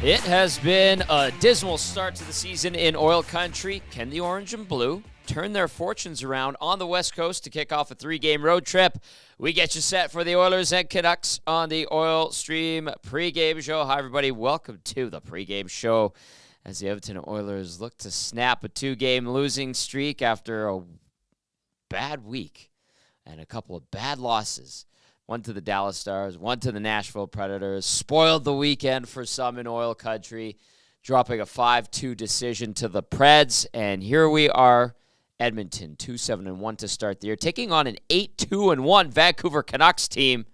It has been a dismal start to the season in oil country. Can the orange and blue turn their fortunes around on the West Coast to kick off a 3-game road trip? We get you set for the Oilers and Canucks on the Oil Stream pregame show. Hi, everybody. Welcome to the pregame show as the Edmonton Oilers look to snap a 2-game losing streak after a bad week and a couple of bad losses. One to the Dallas Stars, one to the Nashville Predators. Spoiled the weekend for some in oil country, dropping a 5-2 decision to the Preds. And here we are, Edmonton, 2-7-1 to start the year, taking on an 8-2-1 Vancouver Canucks team.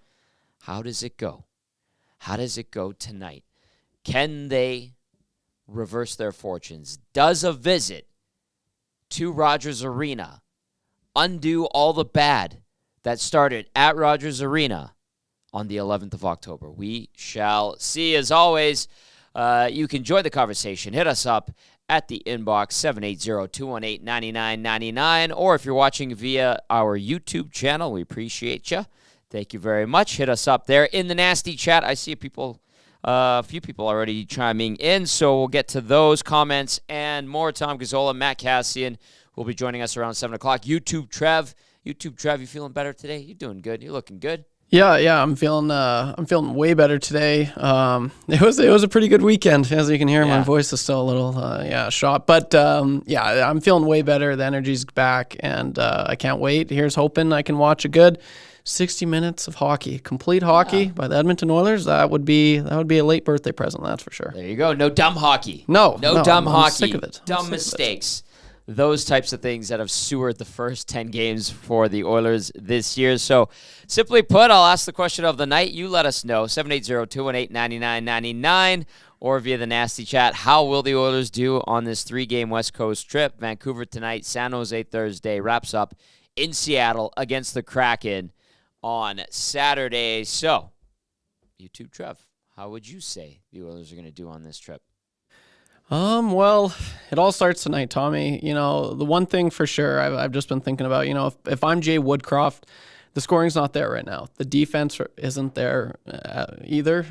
How does it go? How does it go tonight? Can they reverse their fortunes? Does a visit to Rogers Arena undo all the bad that started at Rogers Arena on the 11th of October? We shall see. As always, you can join the conversation. Hit us up at the inbox, 780-218-9999. Or if you're watching via our YouTube channel, we appreciate you. Thank you very much. Hit us up there in the nasty chat. I see a few people already chiming in, so we'll get to those comments and more. Tom Gazzola and Matt Kassian will be joining us around 7 o'clock. YouTube Trev, you feeling better today? You're doing good. You're looking good. Yeah, I'm feeling way better today. It was a pretty good weekend, as you can hear. Yeah. My voice is still a little shot, but I'm feeling way better. The energy's back, and I can't wait. Here's hoping I can watch a good 60 minutes of hockey, complete hockey by the Edmonton Oilers. That would be a late birthday present, that's for sure. There you go. No dumb hockey. No dumb hockey. I'm sick of it. Dumb mistakes. Those types of things that have sewered the first 10 games for the Oilers this year. So, simply put, I'll ask the question of the night. You let us know, 780-218-9999, or via the nasty chat. How will the Oilers do on this 3-game West Coast trip? Vancouver tonight, San Jose Thursday, wraps up in Seattle against the Kraken on Saturday. So, YouTube Trev, how would you say the Oilers are going to do on this trip? Well, it all starts tonight, Tommy. You know, the one thing for sure I've just been thinking about, if I'm Jay Woodcroft, the scoring's not there right now. The defense isn't there either.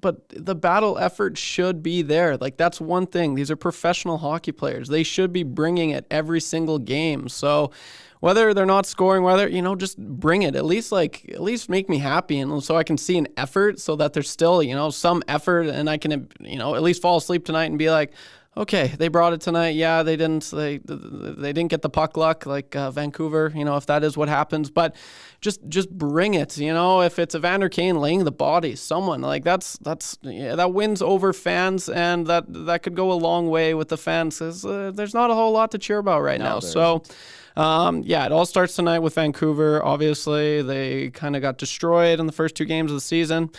But the battle effort should be there. Like, that's one thing. These are professional hockey players. They should be bringing it every single game. So whether they're not scoring, just bring it. At least make me happy, and so I can see an effort, so that there's still, some effort, and I can, at least fall asleep tonight and be like, okay, they brought it tonight. Yeah, they didn't get the puck luck like Vancouver, if that is what happens, but just bring it. If it's Evander Kane laying the body, someone like that wins over fans, and that could go a long way with the fans. There's not a whole lot to cheer about right now. So it all starts tonight with Vancouver. Obviously, they kind of got destroyed in the first 2 games of the season.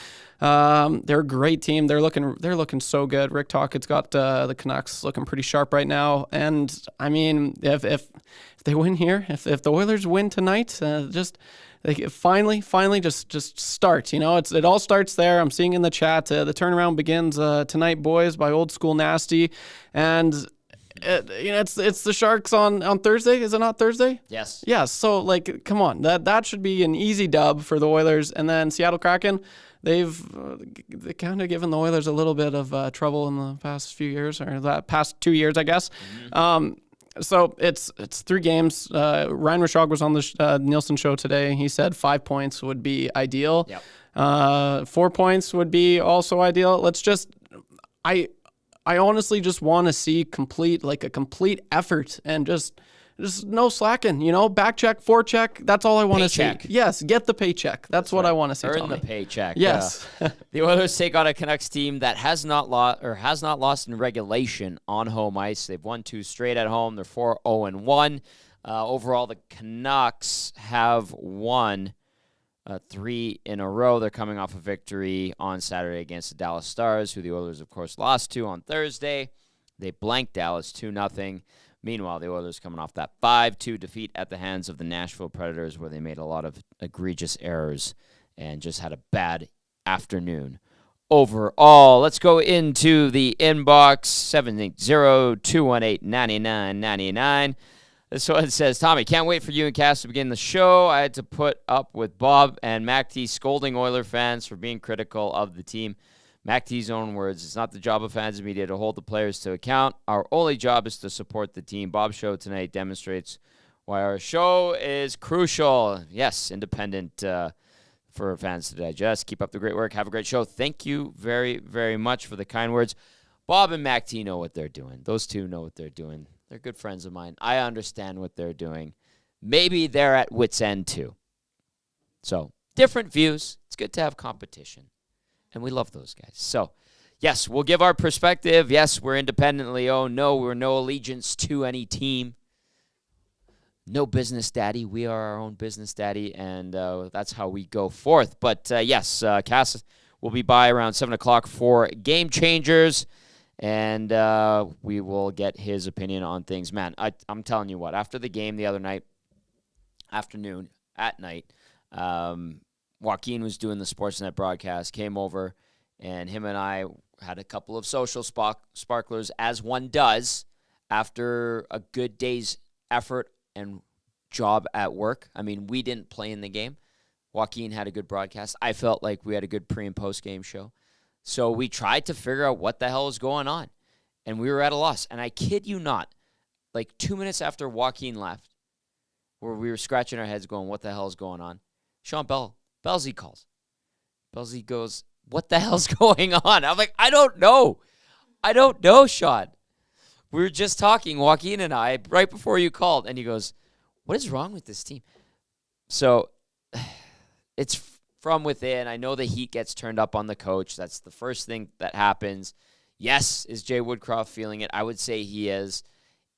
They're a great team. They're looking so good. Rick Tocchet's got the Canucks looking pretty sharp right now. And I mean, if they win here, if the Oilers win tonight, finally just start. It all starts there. I'm seeing in the chat the turnaround begins tonight, boys, by Old School Nasty, and it's the Sharks on Thursday. Is it not Thursday? Yes. So come on, that should be an easy dub for the Oilers. And then Seattle Kraken, they kind of given the Oilers a little bit of trouble in the past few years, or that past 2 years, I guess. Mm-hmm. So it's 3 games. Ryan Rishaug was on the Nielsen show today. He said 5 points would be ideal. Yep. 4 points would be also ideal. I honestly just want to see a complete effort, and just no slacking, back check, forecheck. That's all I want to see. Yes, get the paycheck. That's what right. I want to see. Earn Tommy. The paycheck. Yes. The Oilers take on a Canucks team that has not lost in regulation on home ice. They've won 2 straight at home. They're 4-0-1. Overall, the Canucks have won 3 in a row. They're coming off a victory on Saturday against the Dallas Stars, who the Oilers, of course, lost to on Thursday. They blanked Dallas 2-0. Meanwhile, the Oilers coming off that 5-2 defeat at the hands of the Nashville Predators, where they made a lot of egregious errors and just had a bad afternoon overall. Let's go into the inbox, 780-218-9999. This one says, Tommy, can't wait for you and Cass to begin the show. I had to put up with Bob and Mac T scolding Oiler fans for being critical of the team. Mac T's own words, it's not the job of fans and media to hold the players to account. Our only job is to support the team. Bob's show tonight demonstrates why our show is crucial. Yes, independent for fans to digest. Keep up the great work. Have a great show. Thank you very, very much for the kind words. Bob and Mac T know what they're doing. Those two know what they're doing. They're good friends of mine. I understand what they're doing. Maybe they're at wit's end too. So, different views. It's good to have competition. And we love those guys. So, yes, we'll give our perspective. Yes, we're independently owned. No, we're no allegiance to any team. No business daddy. We are our own business daddy, and that's how we go forth. But, yes, Cass will be by around 7 o'clock for Game Changers, and we will get his opinion on things. Man, I'm telling you what, after the game the other night, at night, Joaquin was doing the Sportsnet broadcast, came over, and him and I had a couple of social sparklers, as one does after a good day's effort and job at work. I mean, we didn't play in the game. Joaquin had a good broadcast. I felt like we had a good pre- and post-game show. So we tried to figure out what the hell was going on, and we were at a loss. And I kid you not, like 2 minutes after Joaquin left, where we were scratching our heads going, what the hell is going on? Sean Belsey calls. Belsey goes, what the hell's going on? I'm like, I don't know, Sean. We were just talking, Joaquin and I, right before you called, and he goes, what is wrong with this team? So it's from within. I know the heat gets turned up on the coach. That's the first thing that happens. Yes, is Jay Woodcroft feeling it? I would say he is.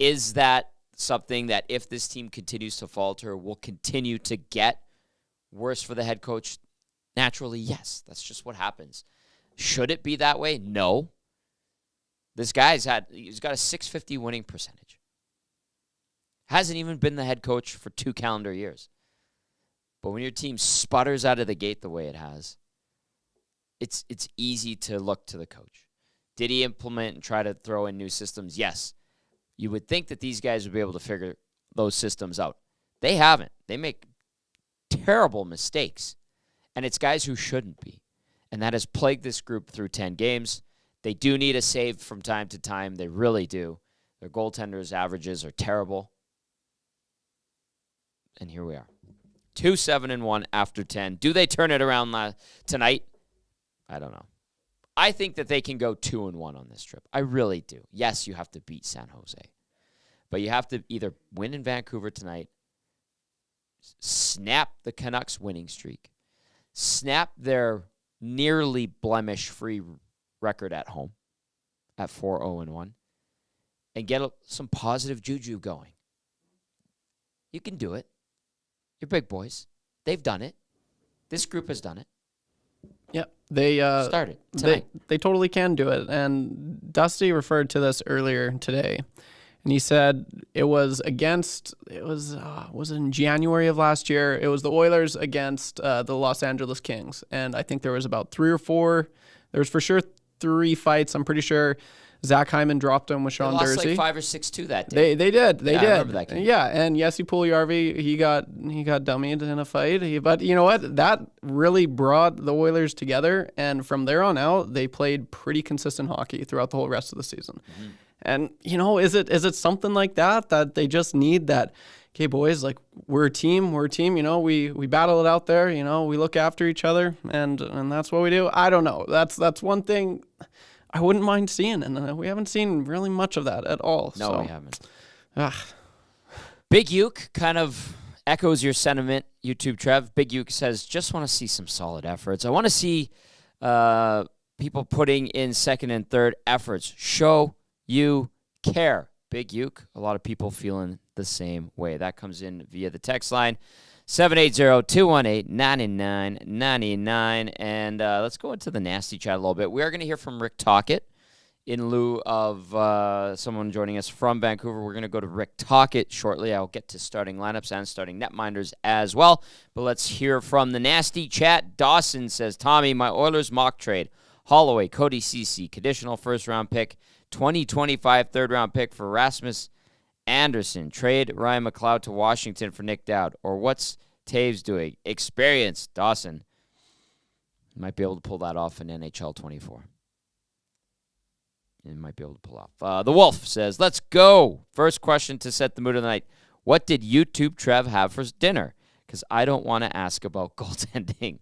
Is that something that if this team continues to falter will continue to get worse for the head coach? Naturally, yes. That's just what happens. Should it be that way? No. This guy's got a 650 winning percentage. Hasn't even been the head coach for 2 calendar years. But when your team sputters out of the gate the way it has, it's easy to look to the coach. Did he implement and try to throw in new systems? Yes. You would think that these guys would be able to figure those systems out. They haven't. They make terrible mistakes. And it's guys who shouldn't be. And that has plagued this group through 10 games. They do need a save from time to time. They really do. Their goaltenders' averages are terrible. And here we are. 2-7-1 after 10. Do they turn it around tonight? I don't know. I think that they can go 2-1 on this trip. I really do. Yes, you have to beat San Jose. But you have to either win in Vancouver tonight, snap the Canucks winning streak, snap their nearly blemish-free record at home at 4-0-1, and get some positive juju going. You can do it. You're big boys. They've done it. This group has done it. Yeah, they started tonight. They totally can do it. And Dusty referred to this earlier today, and he said it was in January of last year. It was the Oilers against the Los Angeles Kings, and I think there was about 3 or 4. There was for sure 3 fights. I'm pretty sure Zach Hyman dropped him with Sean They lost Durzi. like 5 or 6-2 that day. They did. They did. I remember that game. Yeah, and Jesse Puljujarvi, he got dummied in a fight. But you know what? That really brought the Oilers together, and from there on out, they played pretty consistent hockey throughout the whole rest of the season. Mm-hmm. And you know, is it something like that they just need that? Okay, boys, like we're a team. You know, we battle it out there. You know, we look after each other, and that's what we do. I don't know. That's one thing I wouldn't mind seeing, and we haven't seen really much of that at all. No, we haven't. Big Uke kind of echoes your sentiment, YouTube Trev. Big Uke says, just want to see some solid efforts. I want to see people putting in second and third efforts. Show you care. Big Uke, a lot of people feeling the same way. That comes in via the text line. 780-218-9999. And let's go into the nasty chat a little bit. We are going to hear from Rick Tocchet in lieu of someone joining us from Vancouver. We're going to go to Rick Tocchet shortly. I'll get to starting lineups and starting netminders as well. But let's hear from the nasty chat. Dawson says, Tommy, my Oilers mock trade. Holloway, Cody Ceci, conditional first-round pick, 2025 third-round pick for Rasmus Anderson. Trade Ryan McLeod to Washington for Nick Dowd. Or what's Taves doing? Experience, Dawson. Might be able to pull that off in NHL 24. It might be able to pull off. The Wolf says, let's go. First question to set the mood of the night. What did YouTube Trev have for dinner? Because I don't want to ask about goaltending.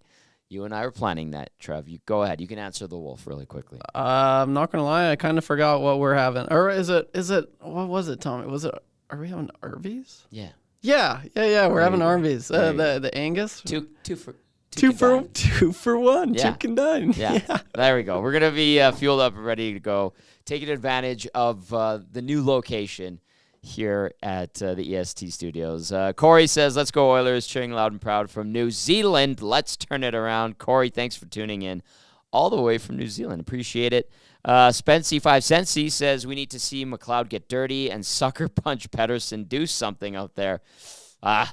You and I were planning that, Trev. You go ahead. You can answer the Wolf really quickly. I'm not gonna lie. I kind of forgot what we're having. Or is it? What was it, Tommy? Are we having Arby's? Yeah. Yeah. We're having Arby's. The Angus. Two for one. Yeah. Chicken dine. Yeah. There we go. We're gonna be fueled up and ready to go, taking advantage of the new location here at the EST studios. Corey says, let's go Oilers, cheering loud and proud from New Zealand. Let's turn it around. Corey, thanks for tuning in all the way from New Zealand. Appreciate it. Spency 5 Sensi says, we need to see McLeod get dirty and sucker punch Pettersson. Do something out there. I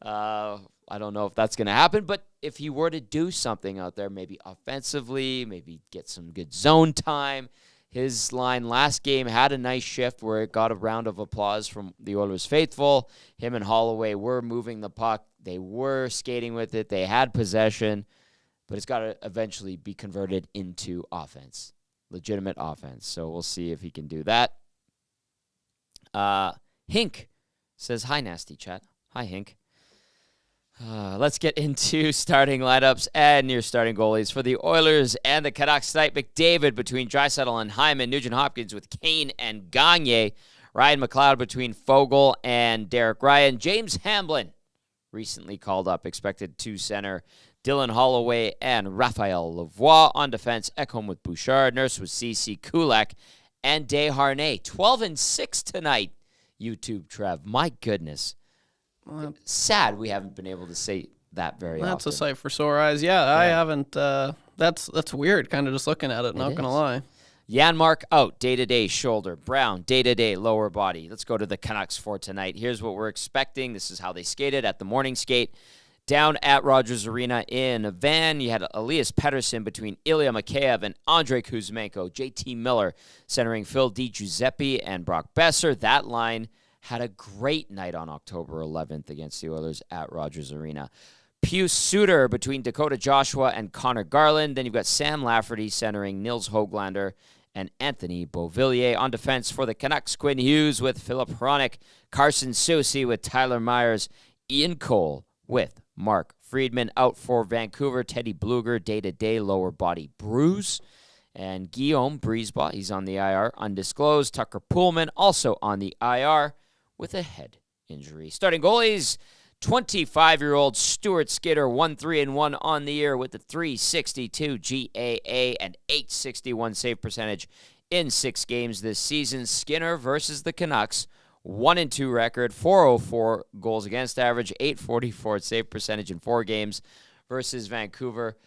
don't know if that's going to happen, but if he were to do something out there, maybe offensively, maybe get some good zone time. His line last game had a nice shift where it got a round of applause from the Oilers faithful. Him and Holloway were moving the puck. They were skating with it. They had possession, but it's got to eventually be converted into offense, legitimate offense. So we'll see if he can do that. Hink says, hi, Nasty Chat. Hi, Hink. Let's get into starting lineups and your starting goalies for the Oilers and the Canucks tonight. McDavid between Draisaitl and Hyman. Nugent-Hopkins with Kane and Gagne. Ryan McLeod between Fogle and Derek Ryan. James Hamblin recently called up, expected to center. Dylan Holloway and Raphael Lavoie on defense. Ekholm with Bouchard. Nurse with Ceci, Kulak, and Desharnais. 12-6 tonight, YouTube Trev. My goodness. Well, sad we haven't been able to say that very often. That's a sight for sore eyes. Yeah, I haven't. That's weird, kind of just looking at it, not going to lie. Janmark out, day-to-day shoulder. Brown, day-to-day lower body. Let's go to the Canucks for tonight. Here's what we're expecting. This is how they skated at the morning skate. Down at Rogers Arena in a van, you had Elias Pettersson between Ilya Mikheyev and Andrei Kuzmenko. JT Miller centering Phil DiGiuseppe and Brock Besser. That line had a great night on October 11th against the Oilers at Rogers Arena. Pius Suter between Dakota Joshua and Connor Garland. Then you've got Sam Lafferty centering Nils Höglander and Anthony Beauvillier. On defense for the Canucks, Quinn Hughes with Philip Hronik, Carson Soucy with Tyler Myers, Ian Cole with Mark Friedman. Out for Vancouver, Teddy Bluger, day-to-day lower body bruise. And Guillaume Brisebois, he's on the IR, undisclosed. Tucker Poolman also on the IR with a head injury. Starting goalies, 25-year-old Stuart Skinner, 1-3-1 on the year with a .362 GAA and .861 save percentage in 6 games this season. Skinner versus the Canucks, 1-2 record, .404 goals against average, .844 save percentage in 4 games versus Vancouver.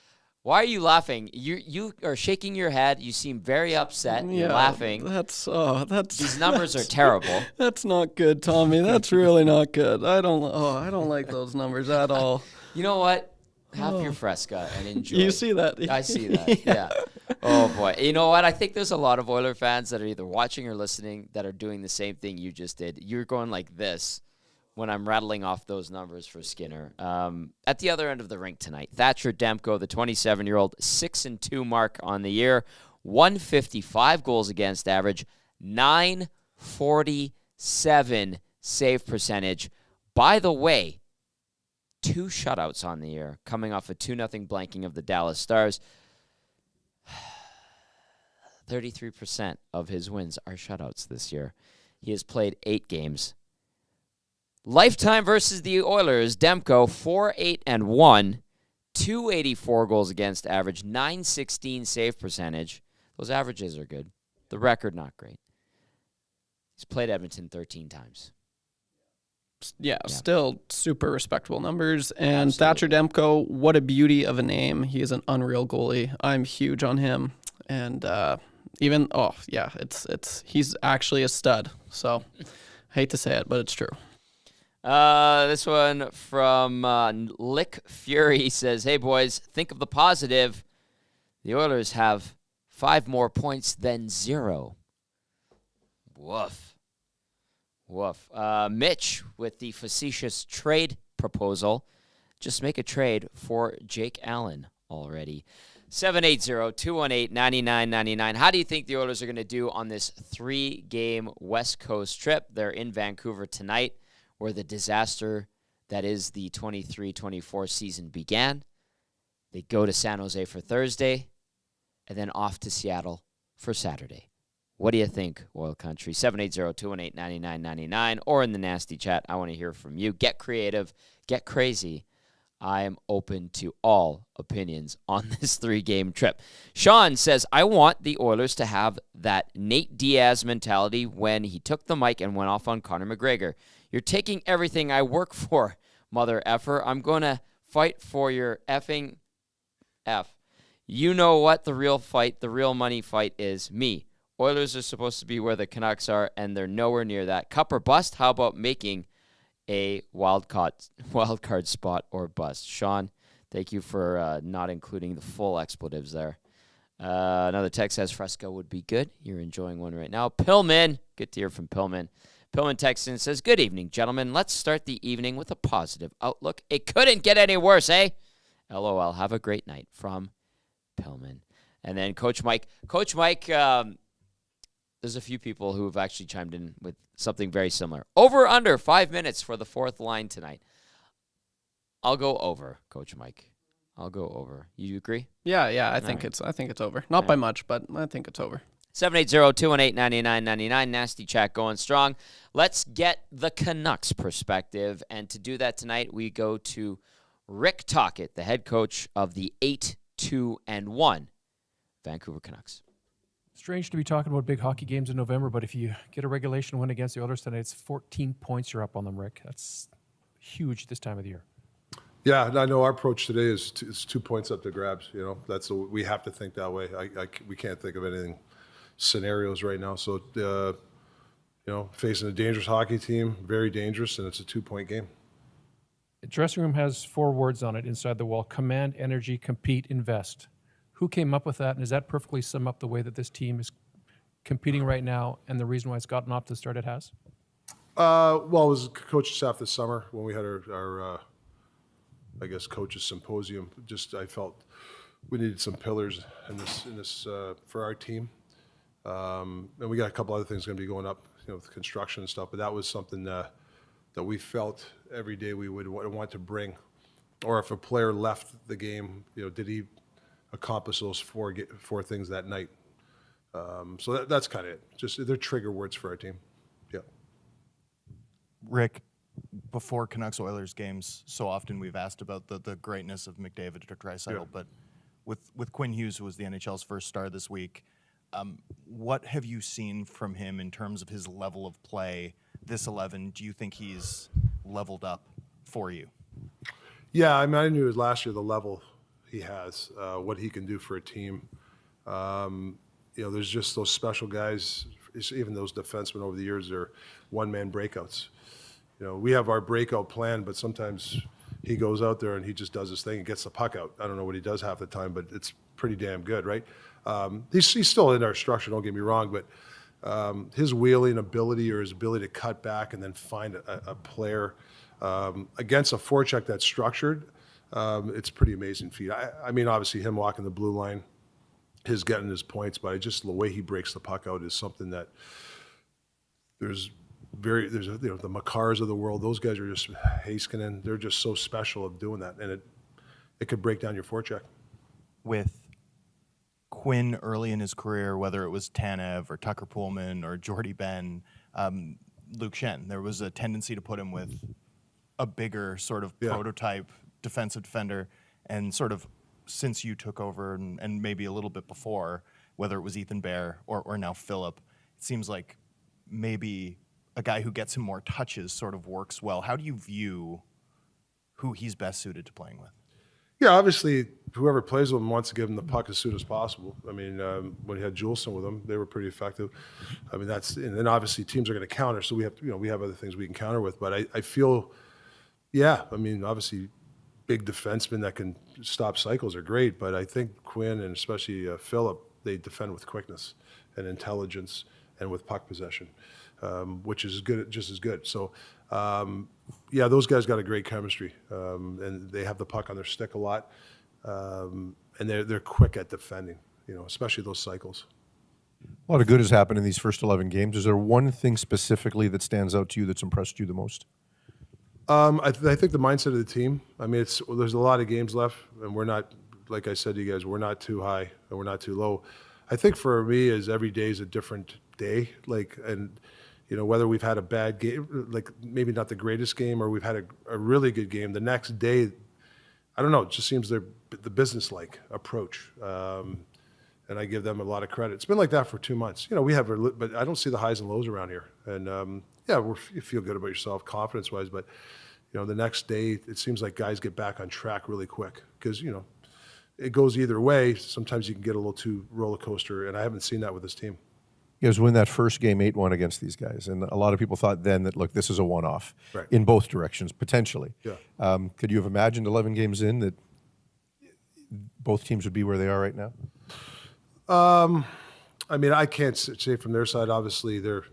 Why are you laughing? You are shaking your head. You seem very upset. You're laughing. That's these numbers are terrible. That's not good, Tommy. That's really not good. I don't like those numbers at all. You know what? Have your Fresca and enjoy. You see that? I see that. Yeah. Oh boy. You know what? I think there's a lot of Oiler fans that are either watching or listening that are doing the same thing you just did. You're going like this when I'm rattling off those numbers for Skinner. At the other end of the rink tonight, Thatcher Demko, the 27-year-old, 6-2 mark on the year, 155 goals against average, 947 save percentage. By the way, 2 shutouts on the year, coming off a 2-0 blanking of the Dallas Stars. 33% of his wins are shutouts this year. He has played 8 games. Lifetime versus the Oilers, Demko, 4-8-1, 284 goals against average, 916 save percentage. Those averages are good. The record, not great. He's played Edmonton 13 times. Yeah, still super respectable numbers. And Absolutely. Thatcher Demko, what a beauty of a name. He is an unreal goalie. I'm huge on him. And he's actually a stud. So I hate to say it, but it's true. This one from Lick Fury says, hey, boys, think of the positive. The Oilers have 5 more points than 0. Woof. Mitch with the facetious trade proposal. Just make a trade for Jake Allen already. 780-218-9999. How do you think the Oilers are going to do on this 3-game West Coast trip? They're in Vancouver tonight, where the disaster that is the 23-24 season began. They go to San Jose for Thursday, and then off to Seattle for Saturday. What do you think, Oil Country? 780-218-9999, or in the nasty chat. I want to hear from you. Get creative. Get crazy. I am open to all opinions on this 3-game trip. Sean says, I want the Oilers to have that Nate Diaz mentality when he took the mic and went off on Conor McGregor. You're taking everything I work for, mother effer. I'm going to fight for your effing F. You know what the real fight, the real money fight is? Me. Oilers are supposed to be where the Canucks are, and they're nowhere near that. Cup or bust? How about making a wild card spot or bust? Sean, thank you for not including the full expletives there. Another text says Fresco would be good. You're enjoying one right now. Pillman, good to hear from Pillman. Pillman texts in, says, good evening, gentlemen. Let's start the evening with a positive outlook. It couldn't get any worse, eh? LOL. Have a great night from Pillman. And then Coach Mike. Coach Mike, there's a few people who have actually chimed in with something very similar. Over or under 5 minutes for the fourth line tonight. I'll go over, Coach Mike. I'll go over. You agree? Yeah. I think it's over. Not by much, but I think it's over. 780-218-9999. Nasty chat going strong. Let's get the Canucks perspective. And to do that tonight, we go to Rick Tocchet, the head coach of the 8-2-1 Vancouver Canucks. Strange to be talking about big hockey games in November, but if you get a regulation win against the Oilers tonight, it's 14 points you're up on them, Rick. That's huge this time of the year. Yeah, I know our approach today is 2 points up to grabs. You know, we have to think that way. We can't think of anything scenarios right now. So, facing a dangerous hockey team, very dangerous, and it's a 2-point game. The dressing room has 4 words on it inside the wall: command, energy, compete, invest. Who came up with that, and does that perfectly sum up the way that this team is competing right now and the reason why it's gotten off the start it has? It was coaching staff this summer when we had our coaches symposium. I felt we needed some pillars in this for our team, and we got a couple other things going to be going up, with construction and stuff. But that was something that we felt every day we would want to bring, or if a player left the game, did he accomplish those four things that night? So that's kind of it. Just they're trigger words for our team. Yeah. Rick, before Canucks Oilers games, so often we've asked about the greatness of McDavid or Draisaitl, but with Quinn Hughes, who was the NHL's first star this week, what have you seen from him in terms of his level of play this 11? Do you think he's leveled up for you? Yeah, I knew it was last year the level he has, what he can do for a team. There's just those special guys, even those defensemen over the years, they're one-man breakouts. We have our breakout plan, but sometimes he goes out there and he just does his thing and gets the puck out. I don't know what he does half the time, but it's pretty damn good, right? He's still in our structure, don't get me wrong, but his wheeling ability or his ability to cut back and then find a player against a forecheck that's structured, it's a pretty amazing feat. I mean, obviously him walking the blue line, his getting his points, but just the way he breaks the puck out is something that there's the Makars of the world. Those guys are just Heiskanen. They're just so special of doing that, and it could break down your forecheck. With Quinn early in his career, whether it was Tanev or Tucker Poolman or Jordy Ben, Luke Shen, there was a tendency to put him with a bigger sort of prototype defensive defender, and sort of since you took over and maybe a little bit before, whether it was Ethan Bear or now Phillip, it seems like maybe a guy who gets him more touches sort of works well. How do you view who he's best suited to playing with? Yeah, obviously, whoever plays with him wants to give him the puck as soon as possible. I mean, when he had Juleson with him, they were pretty effective. I mean, and then obviously teams are going to counter, so we have other things we can counter with. But I feel, obviously, big defensemen that can stop cycles are great. But I think Quinn and especially Phillip, they defend with quickness and intelligence and with puck possession, which is good, just as good. So, those guys got a great chemistry, and they have the puck on their stick a lot. And they're quick at defending, especially those cycles. A lot of good has happened in these first 11 games. Is there one thing specifically that stands out to you that's impressed you the most? I think the mindset of the team. I mean, there's a lot of games left, and we're not, like I said to you guys, we're not too high and we're not too low. I think for me, is every day is a different day. Whether we've had a bad game, like maybe not the greatest game, or we've had a really good game, the next day, I don't know, it just seems they're the business-like approach. And I give them a lot of credit. It's been like that for 2 months. But I don't see the highs and lows around here. And you feel good about yourself, confidence-wise. But the next day, it seems like guys get back on track really quick because it goes either way. Sometimes you can get a little too roller coaster, and I haven't seen that with this team. You guys win that first game 8-1 against these guys, and a lot of people thought then that, look, this is a one-off in both directions, potentially. Yeah. Could you have imagined 11 games in that both teams would be where they are right now? I mean, I can't say from their side. Obviously, they're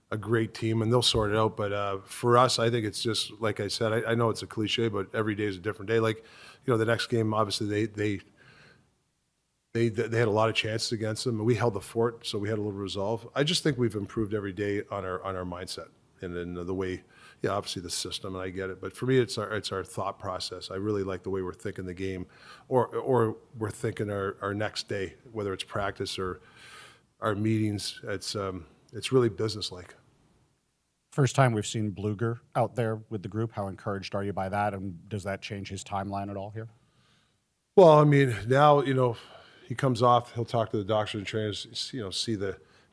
a great team, and they'll sort it out. But for us, I think it's just, like I said, I know it's a cliche, but every day is a different day. Like, the next game, obviously, they had a lot of chances against them, and we held the fort, so we had a little resolve. I just think we've improved every day on our mindset and in the way, obviously the system, and I get it. But for me, it's our thought process. I really like the way we're thinking the game, or we're thinking our next day, whether it's practice or our meetings. It's really business-like. First time we've seen Bluger out there with the group. How encouraged are you by that, and does that change his timeline at all here? Well, I mean, now, he comes off, he'll talk to the doctors and trainers, see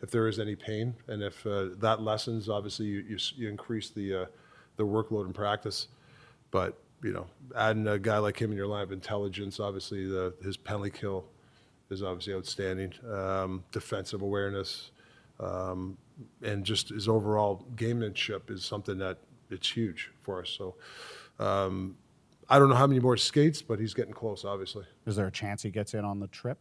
if there is any pain, and if that lessens, obviously you increase the workload in practice. But adding a guy like him in your line of intelligence, obviously his penalty kill is obviously outstanding. Defensive awareness, and just his overall gamemanship is something that it's huge for us. So I don't know how many more skates, but he's getting close, obviously. Is there a chance he gets in on the trip?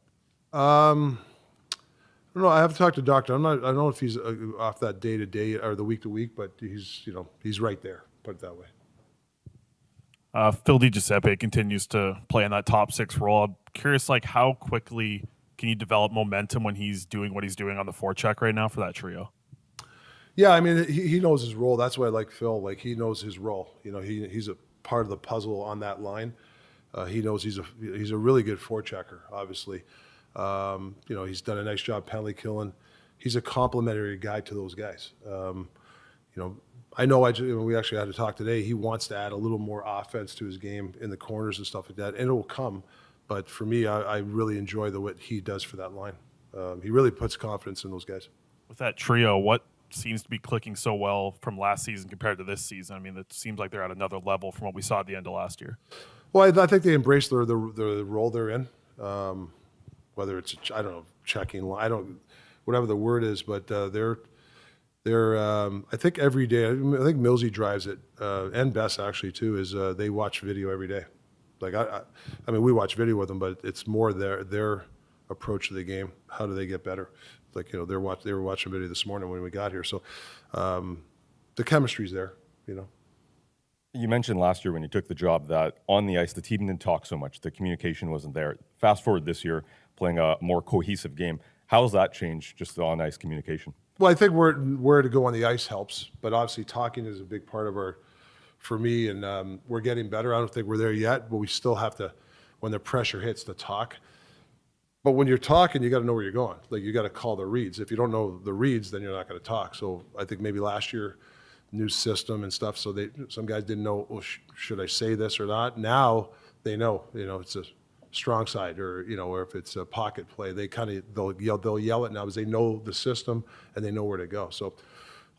I don't know. I have to talk to the doctor. I don't know if he's off that day to day or the week to week, but he's right there. Put it that way. Phil DiGiuseppe continues to play in that top six role. I'm curious, how quickly can you develop momentum when he's doing what he's doing on the forecheck right now for that trio? Yeah, I mean, he knows his role. That's why I like Phil. He knows his role. He's a part of the puzzle on that line. He knows he's a really good forechecker, obviously. He's done a nice job penalty killing. He's a complementary guy to those guys. I know we actually had to talk today. He wants to add a little more offense to his game in the corners and stuff like that, and it will come. But for me, I really enjoy what he does for that line. He really puts confidence in those guys. With that trio, what seems to be clicking so well from last season compared to this season? I mean, it seems like they're at another level from what we saw at the end of last year. Well, I think they embrace the role they're in. Whether it's checking, whatever the word is, but they're I think every day. I think Millsy drives it, and Bess actually too. Is they watch video every day. I mean, we watch video with them, but it's more their approach to the game. How do they get better? They were watching video this morning when we got here. So the chemistry's there. You mentioned last year when you took the job that on the ice the team didn't talk so much. The communication wasn't there. Fast forward this year, playing a more cohesive game. How has that changed, just the on-ice communication? Well, I think where to go on the ice helps, but obviously talking is a big part of for me, and we're getting better. I don't think we're there yet, but we still have to, when the pressure hits, to talk. But when you're talking, you got to know where you're going. You got to call the reads. If you don't know the reads, then you're not going to talk. So I think maybe last year, new system and stuff, so some guys didn't know, should I say this or not? Now they know, it's a strong side, or if it's a pocket play, they'll yell it now because they know the system and they know where to go. So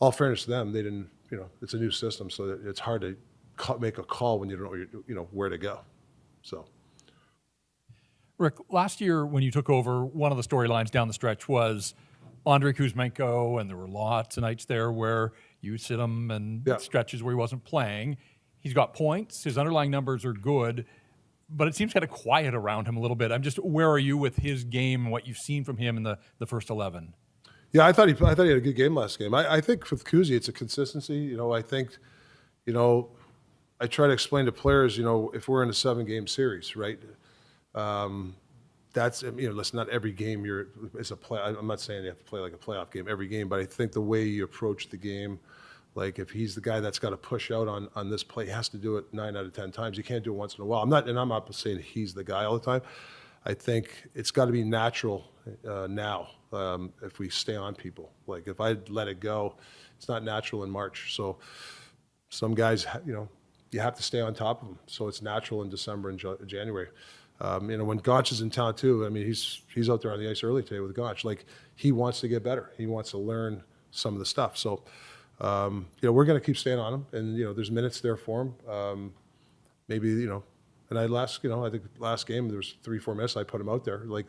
all fairness to them, they didn't, it's a new system, so it's hard to make a call when you don't know where to go. So Rick, last year when you took over, one of the storylines down the stretch was Andrei Kuzmenko, and there were lots of nights there where you sit him and stretches where he wasn't playing. He's got points. His underlying numbers are good, but it seems kind of quiet around him a little bit. Where are you with his game and what you've seen from him in the first 11? Yeah, I thought he had a good game last game. I think with Kuzi, it's a consistency. I think, I try to explain to players, if we're in a 7-game series, right? That's, listen, not every game it's a play. I'm not saying you have to play like a playoff game every game, but I think the way you approach the game, like if he's the guy that's got to push out on this play, he has to do it 9 out of 10 times. You can't do it once in a while. I'm not saying he's the guy all the time. I think it's got to be natural now if we stay on people. Like if I let it go, it's not natural in March. So some guys, you have to stay on top of them. So it's natural in December and January. When Gotch is in town too, I mean, he's out there on the ice early today with Gotch. Like he wants to get better. He wants to learn some of the stuff. So, we're going to keep staying on him, and there's minutes there for him. Maybe and I think last game there was 3-4 minutes I put him out there. Like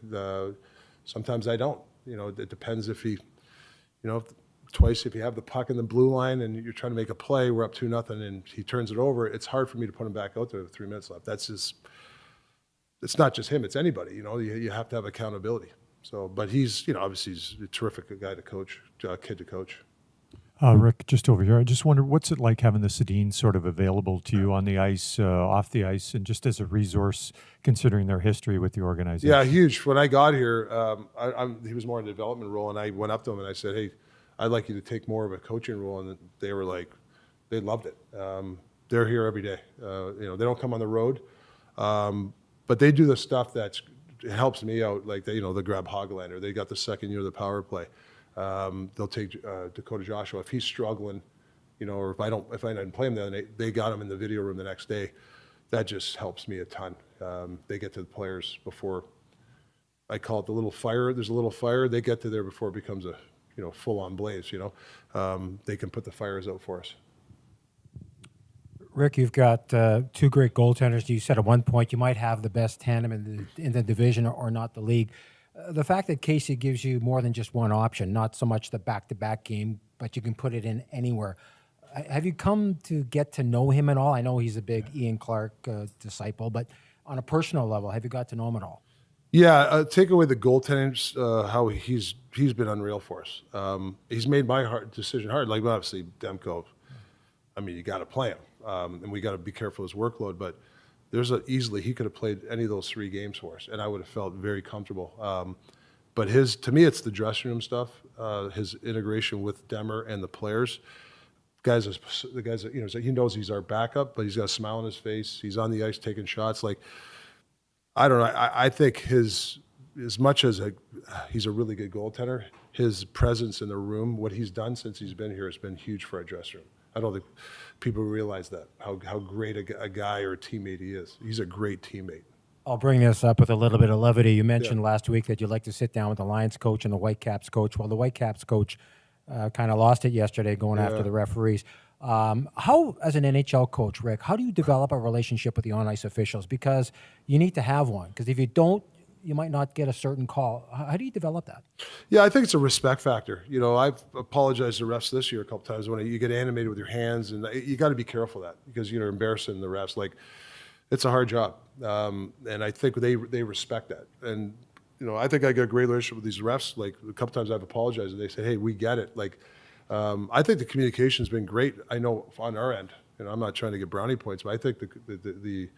sometimes I don't. It depends if he, twice if you have the puck in the blue line and you're trying to make a play, we're up 2-0, and he turns it over. It's hard for me to put him back out there with 3 minutes left. That's just. It's not just him; it's anybody. You have to have accountability. So, but he's, obviously he's a terrific guy to coach, kid to coach. Rick, just over here, I just wonder, what's it like having the Sedins sort of available to you on the ice, off the ice, and just as a resource, considering their history with the organization? Yeah, huge. When I got here, he was more in the development role, and I went up to him and I said, "Hey, I'd like you to take more of a coaching role," and they were like, they loved it. They're here every day. They don't come on the road. But they do the stuff that helps me out, like they grab Hoglander. They got the second year of the power play. They'll take Dakota Joshua if he's struggling, or if I didn't play him the other night, they got him in the video room the next day. That just helps me a ton. They get to the players before, I call it the little fire. There's a little fire. They get to there before it becomes a full-on blaze. They can put the fires out for us. Rick, you've got 2 great goaltenders. You said at one point you might have the best tandem in the division or not the league. The fact that Casey gives you more than just one option, not so much the back-to-back game, but you can put it in anywhere. Have you come to get to know him at all? I know he's a big Ian Clark disciple, but on a personal level, have you got to know him at all? Yeah, take away the goaltending, how he's been unreal for us. He's made my decision hard. Like obviously Demko, I mean, you got to play him. And we got to be careful of his workload, but easily he could have played any of those 3 games for us, and I would have felt very comfortable. But to me, it's the dressing room stuff, his integration with Demmer and the players. The guys, he knows he's our backup, but he's got a smile on his face. He's on the ice taking shots. Like, I don't know. I think as much as he's a really good goaltender, his presence in the room, what he's done since he's been here, has been huge for our dressing room. I don't think people realize that, how great a guy or a teammate he is. He's a great teammate. I'll bring this up with a little bit of levity. You mentioned last week that you'd like to sit down with the Lions coach and the Whitecaps coach. Well, the Whitecaps coach kind of lost it yesterday going after the referees. How, as an NHL coach, Rick, how do you develop a relationship with the on-ice officials? Because you need to have one. Because if you don't, you might not get a certain call. How do you develop that? Yeah, I think it's a respect factor. I've apologized to refs this year a couple times when you get animated with your hands, and you got to be careful of that because you're embarrassing the refs. Like, it's a hard job, and I think they respect that. And I think I got a great relationship with these refs. Like a couple times I've apologized, and they say, "Hey, we get it." Like, I think the communication's been great. I know on our end. I'm not trying to get brownie points, but I think the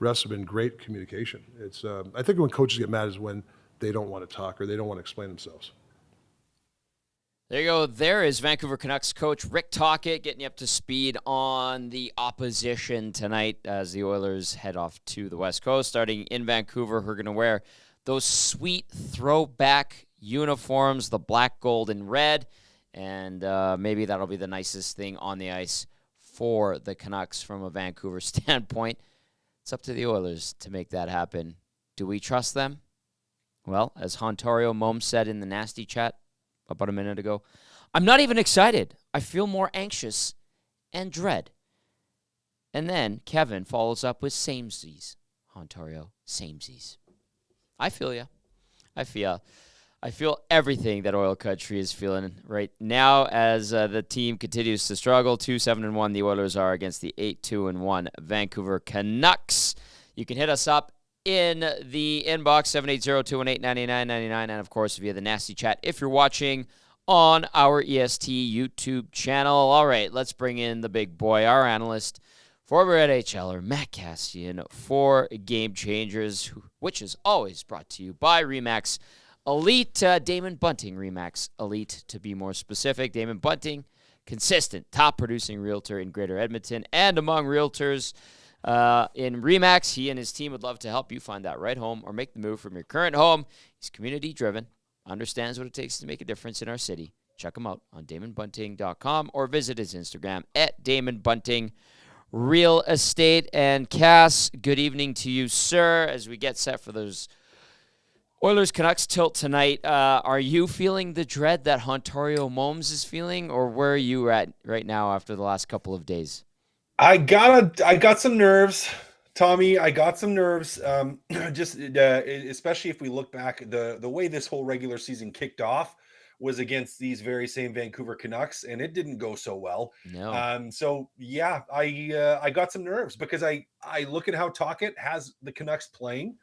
refs have been great communication. It's I think when coaches get mad is when they don't want to talk or they don't want to explain themselves. There you go. There is Vancouver Canucks coach Rick Tocchet getting you up to speed on the opposition tonight as the Oilers head off to the West Coast. Starting in Vancouver, who are going to wear those sweet throwback uniforms, the black, gold, and red. And maybe that'll be the nicest thing on the ice for the Canucks from a Vancouver standpoint. It's up to the Oilers to make that happen. Do we trust them? Well, as Hontario Mom said in the nasty chat about a minute ago, I'm not even excited. I feel more anxious and dread. And then Kevin follows up with samesies. Hontario, samesies. I feel ya. I feel everything that Oil Country is feeling right now as the team continues to struggle. 2-7-1 the Oilers are against the 8-2-1 Vancouver Canucks. You can hit us up in the inbox, 780-218-9999, and of course via the nasty chat if you're watching on our EST YouTube channel. All right, let's bring in the big boy, our analyst former NHLer Matt Kassian for Game Changers, which is always brought to you by RE/MAX Elite. Damon Bunting, RE/MAX Elite to be more specific. Damon Bunting, consistent, top-producing realtor in Greater Edmonton and among realtors in RE/MAX. He and his team would love to help you find that right home or make the move from your current home. He's community-driven, understands what it takes to make a difference in our city. Check him out on DamonBunting.com or visit his Instagram at DamonBunting Real Estate. And Cass, good evening to you, sir, as we get set for those Oilers-Canucks tilt tonight. Are you feeling the dread that Ontario Momes is feeling, or where are you at right now after the last couple of days? I got some nerves, Tommy. I got some nerves. Just especially if we look back, the way this whole regular season kicked off was against these very same Vancouver Canucks, and it didn't go so well. No. So yeah, I got some nerves because I look at how Tocchet has the Canucks playing,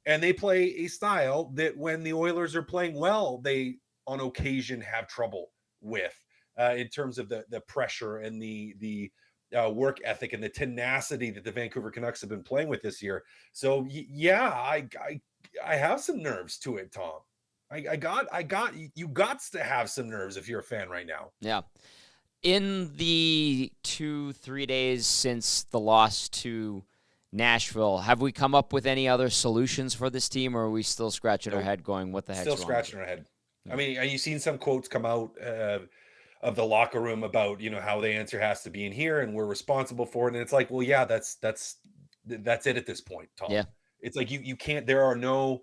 and they play a style that when the Oilers are playing well, they on occasion have trouble with in terms of the pressure and the work ethic and the tenacity that the Vancouver Canucks have been playing with this year. So yeah, I have some nerves to it, Tom. You got to have some nerves if you're a fan right now. Yeah. In the 2-3 days since the loss to Nashville, have we come up with any other solutions for this team, or are we still scratching our head going, what the heck's Still wrong? scratching our head. I mean, have you seen some quotes come out of the locker room about, how the answer has to be in here and we're responsible for it? And it's like, well, yeah, that's it at this point, Tom. Yeah. It's like you can't, you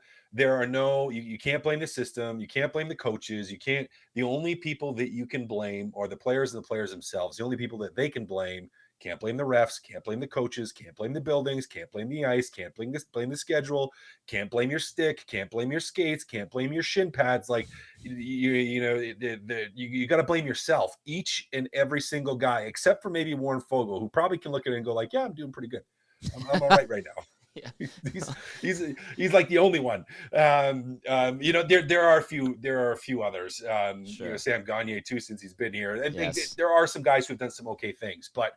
can't blame the system, you can't blame the coaches, the only people that you can blame are the players and the players themselves. The only people that they can blame. Can't blame the refs, can't blame the coaches, can't blame the buildings, can't blame the ice, can't blame the schedule, can't blame your stick, can't blame your skates, can't blame your shin pads. Like you got to blame yourself. Each and every single guy, except for maybe Warren Fogle, who probably can look at it and go like, "Yeah, I'm doing pretty good. I'm all right now." Yeah. he's like the only one. There are a few others. Sure. Sam Gagner too, since he's been here. And Yes. there are some guys who've done some okay things, but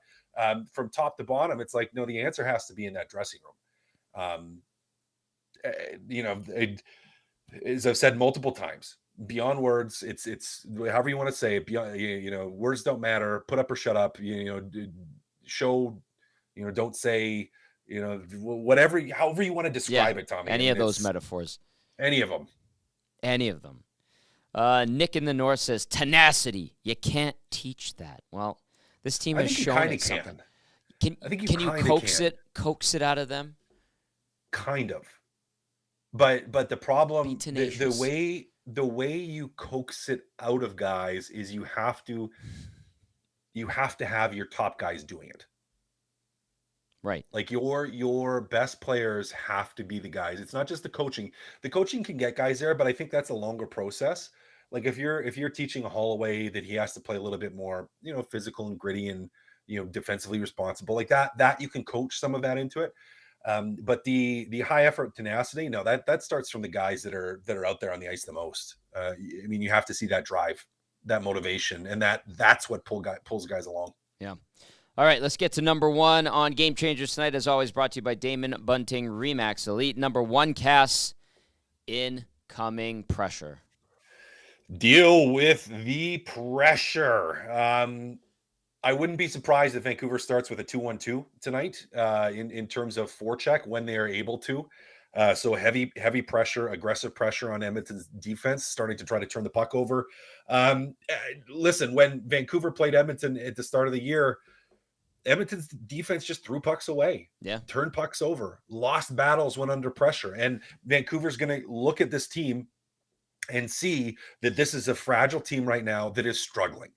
from top to bottom, it's like, no, the answer has to be in that dressing room. As I've said multiple times, beyond words, it's however you want to say it. Beyond, words don't matter. Put up or shut up. Show. Don't say. Whatever, however you want to describe it, Tommy. Any of those metaphors. Any of them. Any of them. Nick in the North says, tenacity. You can't teach that. Well, this team has shown it something. Can you coax it out of them? Kind of. But the problem, the way you coax it out of guys is you have to have your top guys doing it. Right. Like your best players have to be the guys. It's not just the coaching. The coaching can get guys there, but I think that's a longer process. Like if you're teaching a Holloway that he has to play a little bit more, physical and gritty and defensively responsible, like that you can coach some of that into it. But the high effort tenacity, no, that starts from the guys that are out there on the ice the most. You have to see that drive, that motivation, and that's what pulls guys along. Yeah. All right, let's get to number one on Game Changers tonight, as always, brought to you by Damon Bunting RE/MAX Elite. Number one, Cass, incoming pressure. Deal with the pressure. I wouldn't be surprised if Vancouver starts with a 2-1-2 tonight in terms of forecheck when they are able to. So heavy pressure, aggressive pressure on Edmonton's defense, starting to try to turn the puck over. Listen, when Vancouver played Edmonton at the start of the year, Edmonton's defense just threw pucks away, turned pucks over, lost battles when under pressure. And Vancouver's going to look at this team and see that this is a fragile team right now that is struggling.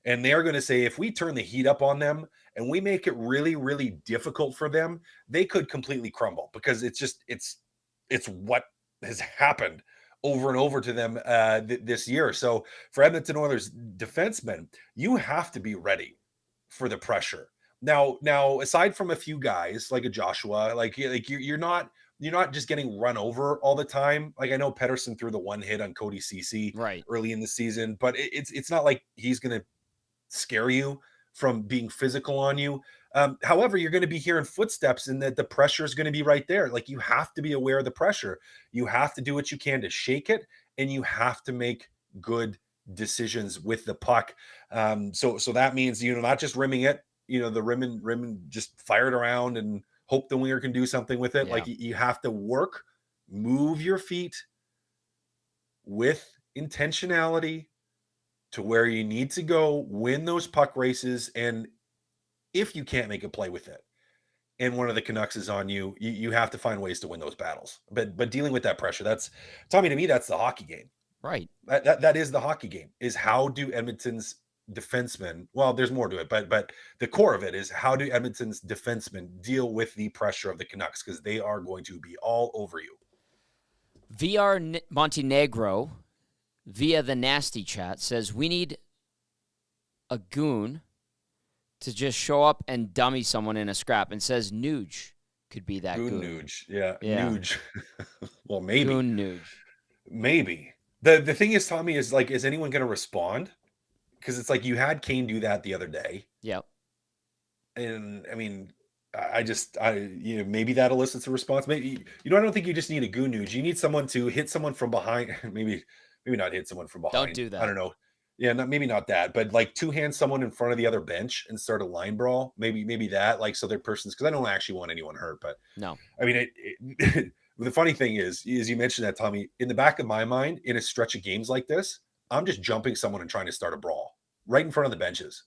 And they're going to say, if we turn the heat up on them and we make it really, really difficult for them, they could completely crumble, because it's what has happened over and over to them this year. So for Edmonton Oilers defensemen, you have to be ready for the pressure. Now, aside from a few guys like a Joshua, like you're not just getting run over all the time. Like I know Pettersson threw the one hit on Cody Ceci early in the season, but it's not like he's going to scare you from being physical on you. However, you're going to be hearing footsteps and that the pressure is going to be right there. Like, you have to be aware of the pressure. You have to do what you can to shake it, and you have to make good decisions with the puck. So that means, not just rimming it, the rim just fire it around and hope the winger can do something with it. Yeah. Like, you have to work, move your feet with intentionality to where you need to go, win those puck races. And if you can't make a play with it and one of the Canucks is on you, you have to find ways to win those battles. But dealing with that pressure, that's, Tommy, to me, that's the hockey game. Right. That is the hockey game, is how do Edmonton's defensemen, well, there's more to it, but the core of it is how do Edmonton's defensemen deal with the pressure of the Canucks, because they are going to be all over you. VR Montenegro, via the nasty chat, says we need a goon to just show up and dummy someone in a scrap, and says Nuge could be that goon. Nuge. Yeah. Nuge. Well, maybe. Goon Nuge. Maybe. The thing is, Tommy, is like, is anyone going to respond? Because it's like you had Kane do that the other day. Yep. And I mean, maybe that elicits a response. Maybe, I don't think you just need a goon Nuge. You need someone to hit someone from behind. maybe not hit someone from behind. Don't do that. I don't know. Yeah, maybe not that, but like two-hand someone in front of the other bench and start a line brawl. Maybe that, like, so their person's, because I don't actually want anyone hurt, but no. I mean, the funny thing is you mentioned that, Tommy, in the back of my mind, in a stretch of games like this, I'm just jumping someone and trying to start a brawl right in front of the benches.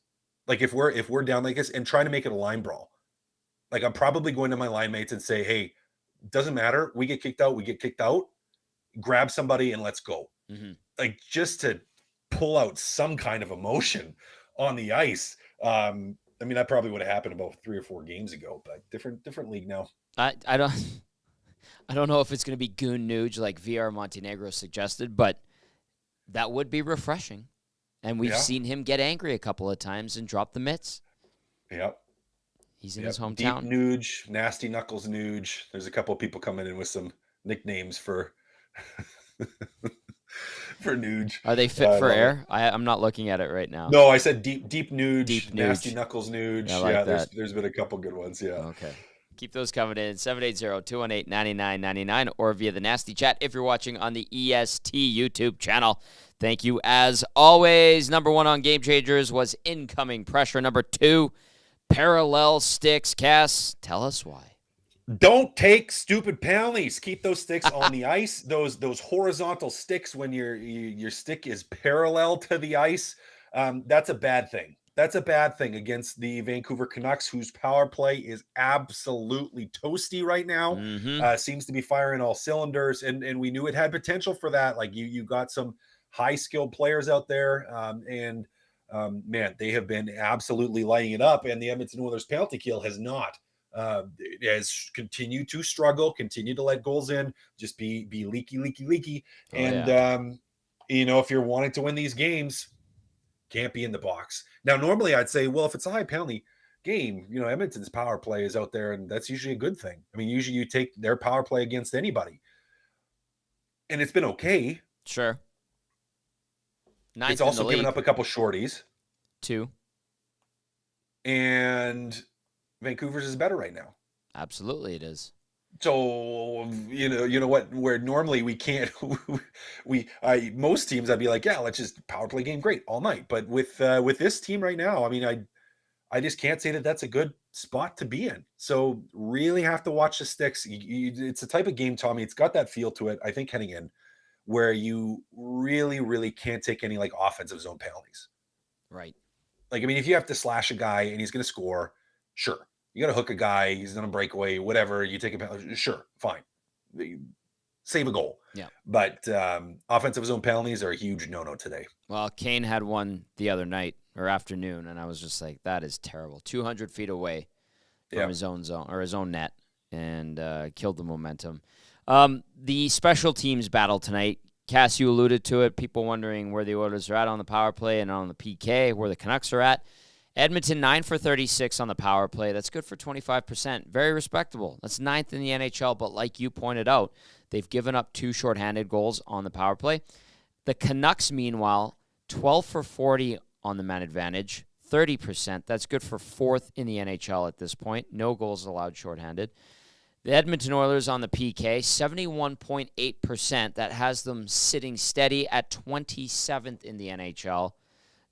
Like, if we're down like this and trying to make it a line brawl, like, I'm probably going to my line mates and say, hey, doesn't matter. We get kicked out, grab somebody and let's go. Mm-hmm. Like, just to pull out some kind of emotion on the ice. I mean, that probably would have happened about 3 or 4 games ago, but different league now. I don't know if it's going to be goon Nuge like VR Montenegro suggested, but that would be refreshing. And we've seen him get angry a couple of times and drop the mitts. Yep. He's in his hometown. Deep Nuge, Nasty Knuckles Nuge. There's a couple of people coming in with some nicknames for for Nuge. Are they fit for air? I'm not looking at it right now. No, I said deep Nuge, Deep Nasty Nuge. Knuckles Nuge. I like that. There's been a couple good ones. Yeah. Okay. Keep those coming in, 780-218-9999, or via the nasty chat if you're watching on the EST YouTube channel. Thank you as always. Number 1 on Game Changers was incoming pressure. Number 2, parallel sticks. Cass, tell us why. Don't take stupid penalties. Keep those sticks on the ice. Those horizontal sticks when your stick is parallel to the ice. That's a bad thing. That's a bad thing against the Vancouver Canucks, whose power play is absolutely toasty right now. Mm-hmm. Seems to be firing all cylinders, and we knew it had potential for that. Like, you got some high-skilled players out there, and man, they have been absolutely lighting it up, and the Edmonton Oilers penalty kill has not. It has continued to struggle, continue to let goals in, just be leaky. Oh, and, if you're wanting to win these games, can't be in the box. Now, normally I'd say, well, if it's a high penalty game, Edmonton's power play is out there, and that's usually a good thing. I mean, usually you take their power play against anybody, and it's been okay. Sure. It's also given up a couple shorties. 2. And Vancouver's is better right now. Absolutely it is. So, you know what, where normally we can't, most teams I'd be like, yeah, let's just power play game great all night. But with this team right now, I mean, I just can't say that that's a good spot to be in. So really have to watch the sticks. It's a type of game, Tommy. It's got that feel to it, I think, heading in, where you really, really can't take any like offensive zone penalties. Right. Like, I mean, if you have to slash a guy and he's going to score, sure. You got to hook a guy, he's on a breakaway, whatever, you take a penalty, sure, fine. Save a goal. Yeah. But offensive zone penalties are a huge no-no today. Well, Kane had one the other night or afternoon, and I was just like, that is terrible. 200 feet away from his own zone or his own net, and killed the momentum. The special teams battle tonight, Cass, you alluded to it. People wondering where the Oilers are at on the power play and on the PK, where the Canucks are at. Edmonton, 9 for 36 on the power play. That's good for 25%. Very respectable. That's 9th in the NHL, but like you pointed out, they've given up 2 shorthanded goals on the power play. The Canucks, meanwhile, 12 for 40 on the man advantage, 30%. That's good for 4th in the NHL at this point. No goals allowed shorthanded. The Edmonton Oilers on the PK, 71.8%. That has them sitting steady at 27th in the NHL.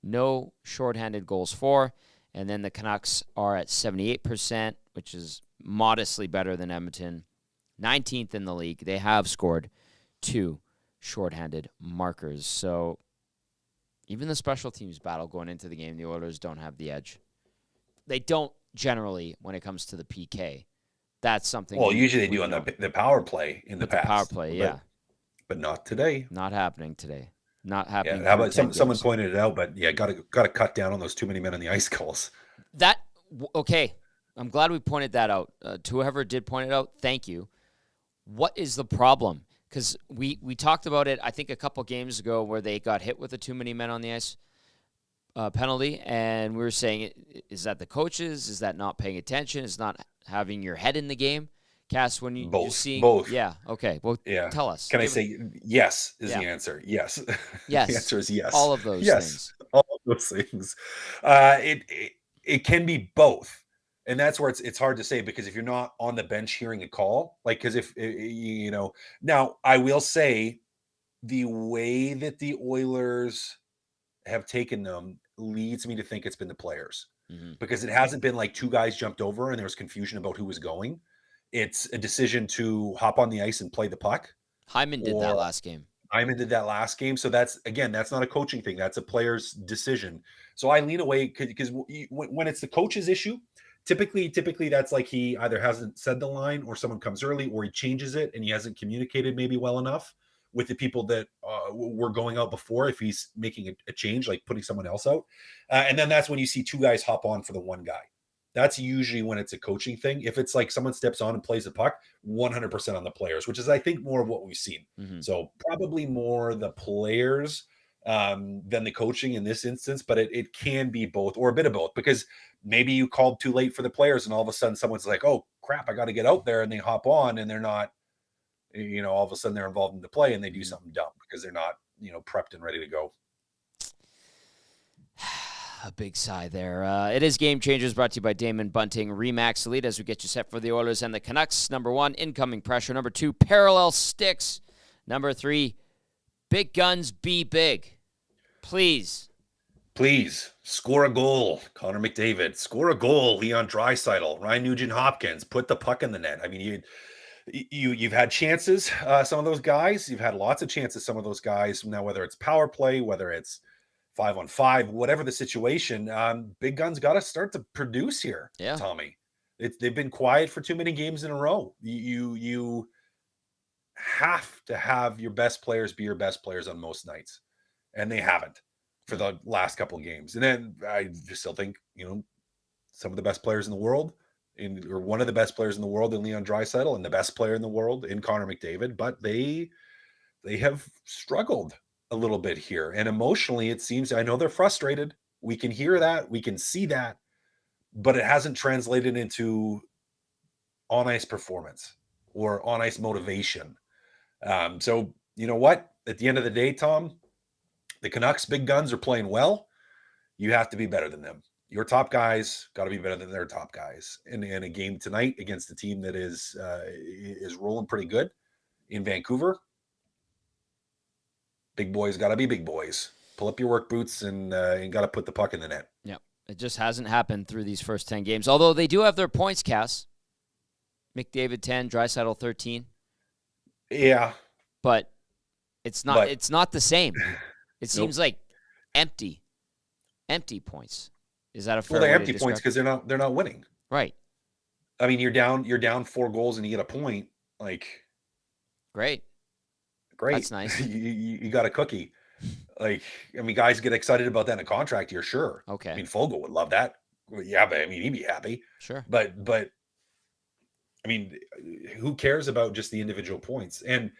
No shorthanded goals for. And then the Canucks are at 78%, which is modestly better than Edmonton. 19th in the league. They have scored 2 shorthanded markers. So even the special teams battle going into the game, the Oilers don't have the edge. They don't generally when it comes to the PK. That's something. Well, usually they do on the power play in the past. The power play, yeah. But not today. Not happening today. Not happening. Yeah, how about someone pointed it out, but yeah, got to cut down on those too many men on the ice calls. Okay. I'm glad we pointed that out. To whoever did point it out, thank you. What is the problem? Because we talked about it, I think, a couple games ago where they got hit with a too many men on the ice penalty, and we were saying, is that the coaches? Is that not paying attention? Is not having your head in the game? Cass, when you're seeing both. Yeah, okay. Well, tell us. Can I say yes is the answer? Yes. Yes. The answer is yes. All of those things. All of those things. It can be both. And that's where it's hard to say, because if you're not on the bench hearing a call, like, because if now I will say the way that the Oilers have taken them leads me to think it's been the players, because it hasn't been like 2 guys jumped over and there was confusion about who was going. It's a decision to hop on the ice and play the puck. Hyman did that last game. So that's not a coaching thing. That's a player's decision. So I lean away because when it's the coach's issue, typically that's like he either hasn't said the line, or someone comes early, or he changes it and he hasn't communicated maybe well enough with the people that were going out before, if he's making a change, like putting someone else out. And then that's when you see 2 guys hop on for the 1 guy. That's usually when it's a coaching thing. If it's like someone steps on and plays the puck, 100% on the players, which is, I think, more of what we've seen. So probably more the players than the coaching in this instance, but it can be both, or a bit of both, because maybe you called too late for the players and all of a sudden someone's like, oh crap, I got to get out there, and they hop on and they're not, all of a sudden they're involved in the play and they do something dumb because they're not, prepped and ready to go. A big sigh there. It is Game Changers, brought to you by Damon Bunting Remax Elite, as we get you set for the Oilers and the Canucks. Number 1, incoming pressure. Number 2, parallel sticks. Number 3, big guns be big. Please score a goal. Connor McDavid, score a goal. Leon Draisaitl, Ryan Nugent-Hopkins, put the puck in the net. I mean, you've had chances. Some of those guys, you've had lots of chances. Some of those guys now, whether it's power play, whether it's 5-on-5, whatever the situation, big guns got to start to produce here. Yeah, Tommy, they've been quiet for too many games in a row. You have to have your best players be your best players on most nights, and they haven't for the last couple of games. And then I still think, some of the best players in the world, or one of the best players in the world in Leon Draisaitl, and the best player in the world in Connor McDavid, but they have struggled a little bit here. And emotionally, it seems, I know they're frustrated. We can hear that. We can see that. But it hasn't translated into on-ice performance or on-ice motivation. So, you know what? At the end of the day, Tom, the Canucks big guns are playing well. You have to be better than them. Your top guys got to be better than their top guys. In a game tonight against a team that is rolling pretty good in Vancouver, big boys got to be big boys. Pull up your work boots and got to put the puck in the net. Yep. It just hasn't happened through these first 10 games. Although they do have their points, Cass. McDavid 10, Draisaitl 13. Yeah. But it's not the same. It seems like empty points. Is that a fair way they're to empty describe points because they're not winning. Right. I mean, you're down 4 goals and you get a point. Like, great. That's nice. you got a cookie. Like, I mean, guys get excited about that in a contract year, sure. Okay. I mean, Fogle would love that. Yeah, but I mean, he'd be happy. Sure. But I mean, who cares about just the individual points? And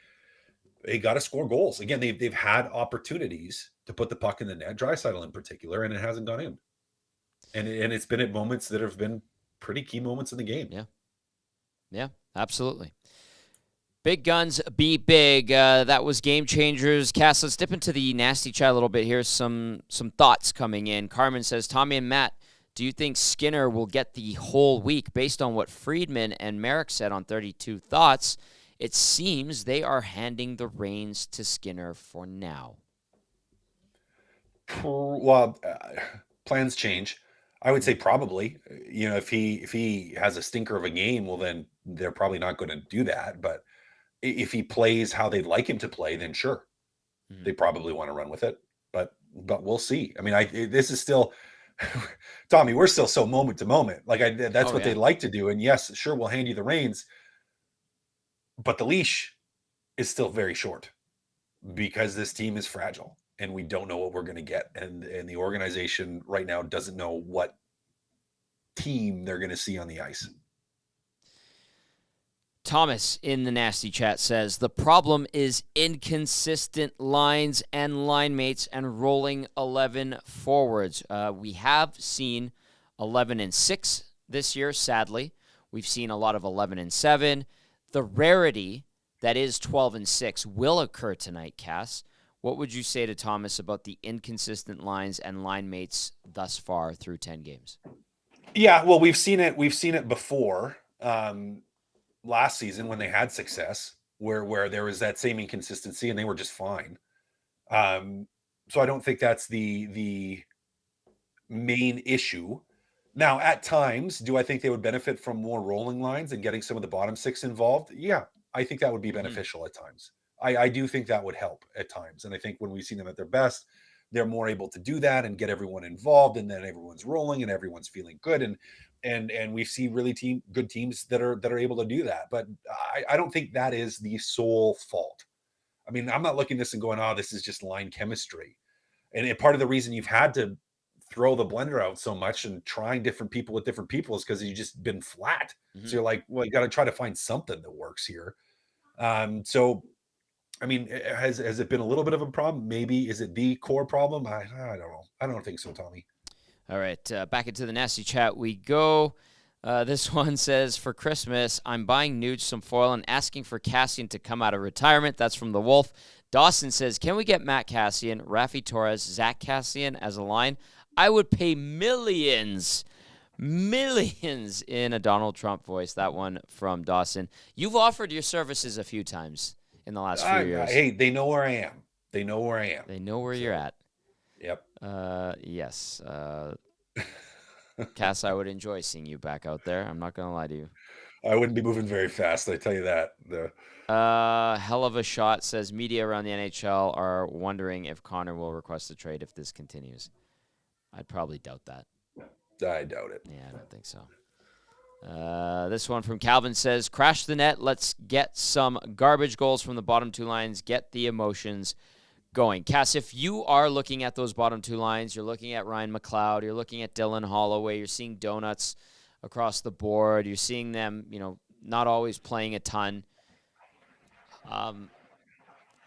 they got to score goals. Again, they've had opportunities to put the puck in the net, Draisaitl in particular, and it hasn't gone in. And it's been at moments that have been pretty key moments in the game. Yeah. Yeah, absolutely. Big guns be big. That was Game Changers. Cass, let's dip into the nasty chat a little bit here. Some thoughts coming in. Carmen says, Tommy and Matt, do you think Skinner will get the whole week? Based on what Friedman and Merrick said on 32 Thoughts, it seems they are handing the reins to Skinner for now. Well, plans change. I would say probably. If he has a stinker of a game, well, then they're probably not going to do that. But if he plays how they'd like him to play, then sure, they probably want to run with it. But we'll see. I mean, this is still, Tommy, we're still so moment to moment. That's what they like to do. And yes, sure, we'll hand you the reins, but the leash is still very short because this team is fragile and we don't know what we're going to get. And the organization right now doesn't know what team they're going to see on the ice. Thomas in the nasty chat says, the problem is inconsistent lines and line mates and rolling 11 forwards. We have seen 11-6 this year, sadly. We've seen a lot of 11-7. The rarity that is 12-6 will occur tonight, Cass. What would you say to Thomas about the inconsistent lines and line mates thus far through 10 games? Yeah, well, we've seen it before. Last season when they had success where there was that same inconsistency and they were just fine. So I don't think that's the main issue. Now, at times, do I think they would benefit from more rolling lines and getting some of the bottom six involved? Yeah, I think that would be beneficial at times. I do think that would help at times. And I think when we've seen them at their best, they're more able to do that and get everyone involved, and then everyone's rolling and everyone's feeling good. And we see really good teams that are able to do that. But I don't think that is the sole fault. I mean, I'm not looking at this and going, oh, this is just line chemistry. And part of the reason you've had to throw the blender out so much and trying different people with different people is because you've just been flat. So you're like, well, you got to try to find something that works here. So, I mean, has it been a little bit of a problem? Maybe. Is it the core problem? I don't know. I don't think so, Tommy. All right, back into the nasty chat we go. This one says, for Christmas, I'm buying Nuge some foil and asking for Kassian to come out of retirement. That's from the Wolf. Dawson says, can we get Matt Kassian, Rafi Torres, Zach Kassian as a line? I would pay millions in a Donald Trump voice. That one from Dawson. You've offered your services a few times in the last few years. Hey, they know where I am. They know where I am. They know where you're at. Yep. Yes. Cass, I would enjoy seeing you back out there. I'm not going to lie to you. I wouldn't be moving very fast, I tell you that. Hell of a shot says media around the NHL are wondering if Connor will request a trade if this continues. I'd probably doubt that. I doubt it. Yeah, I don't think so. This one from Calvin says, crash the net. Let's get some garbage goals from the bottom two lines. Get the emotions going. Cass, if you are looking at those bottom two lines, you're looking at Ryan McLeod, you're looking at Dylan Holloway, you're seeing donuts across the board, you're seeing them, not always playing a ton.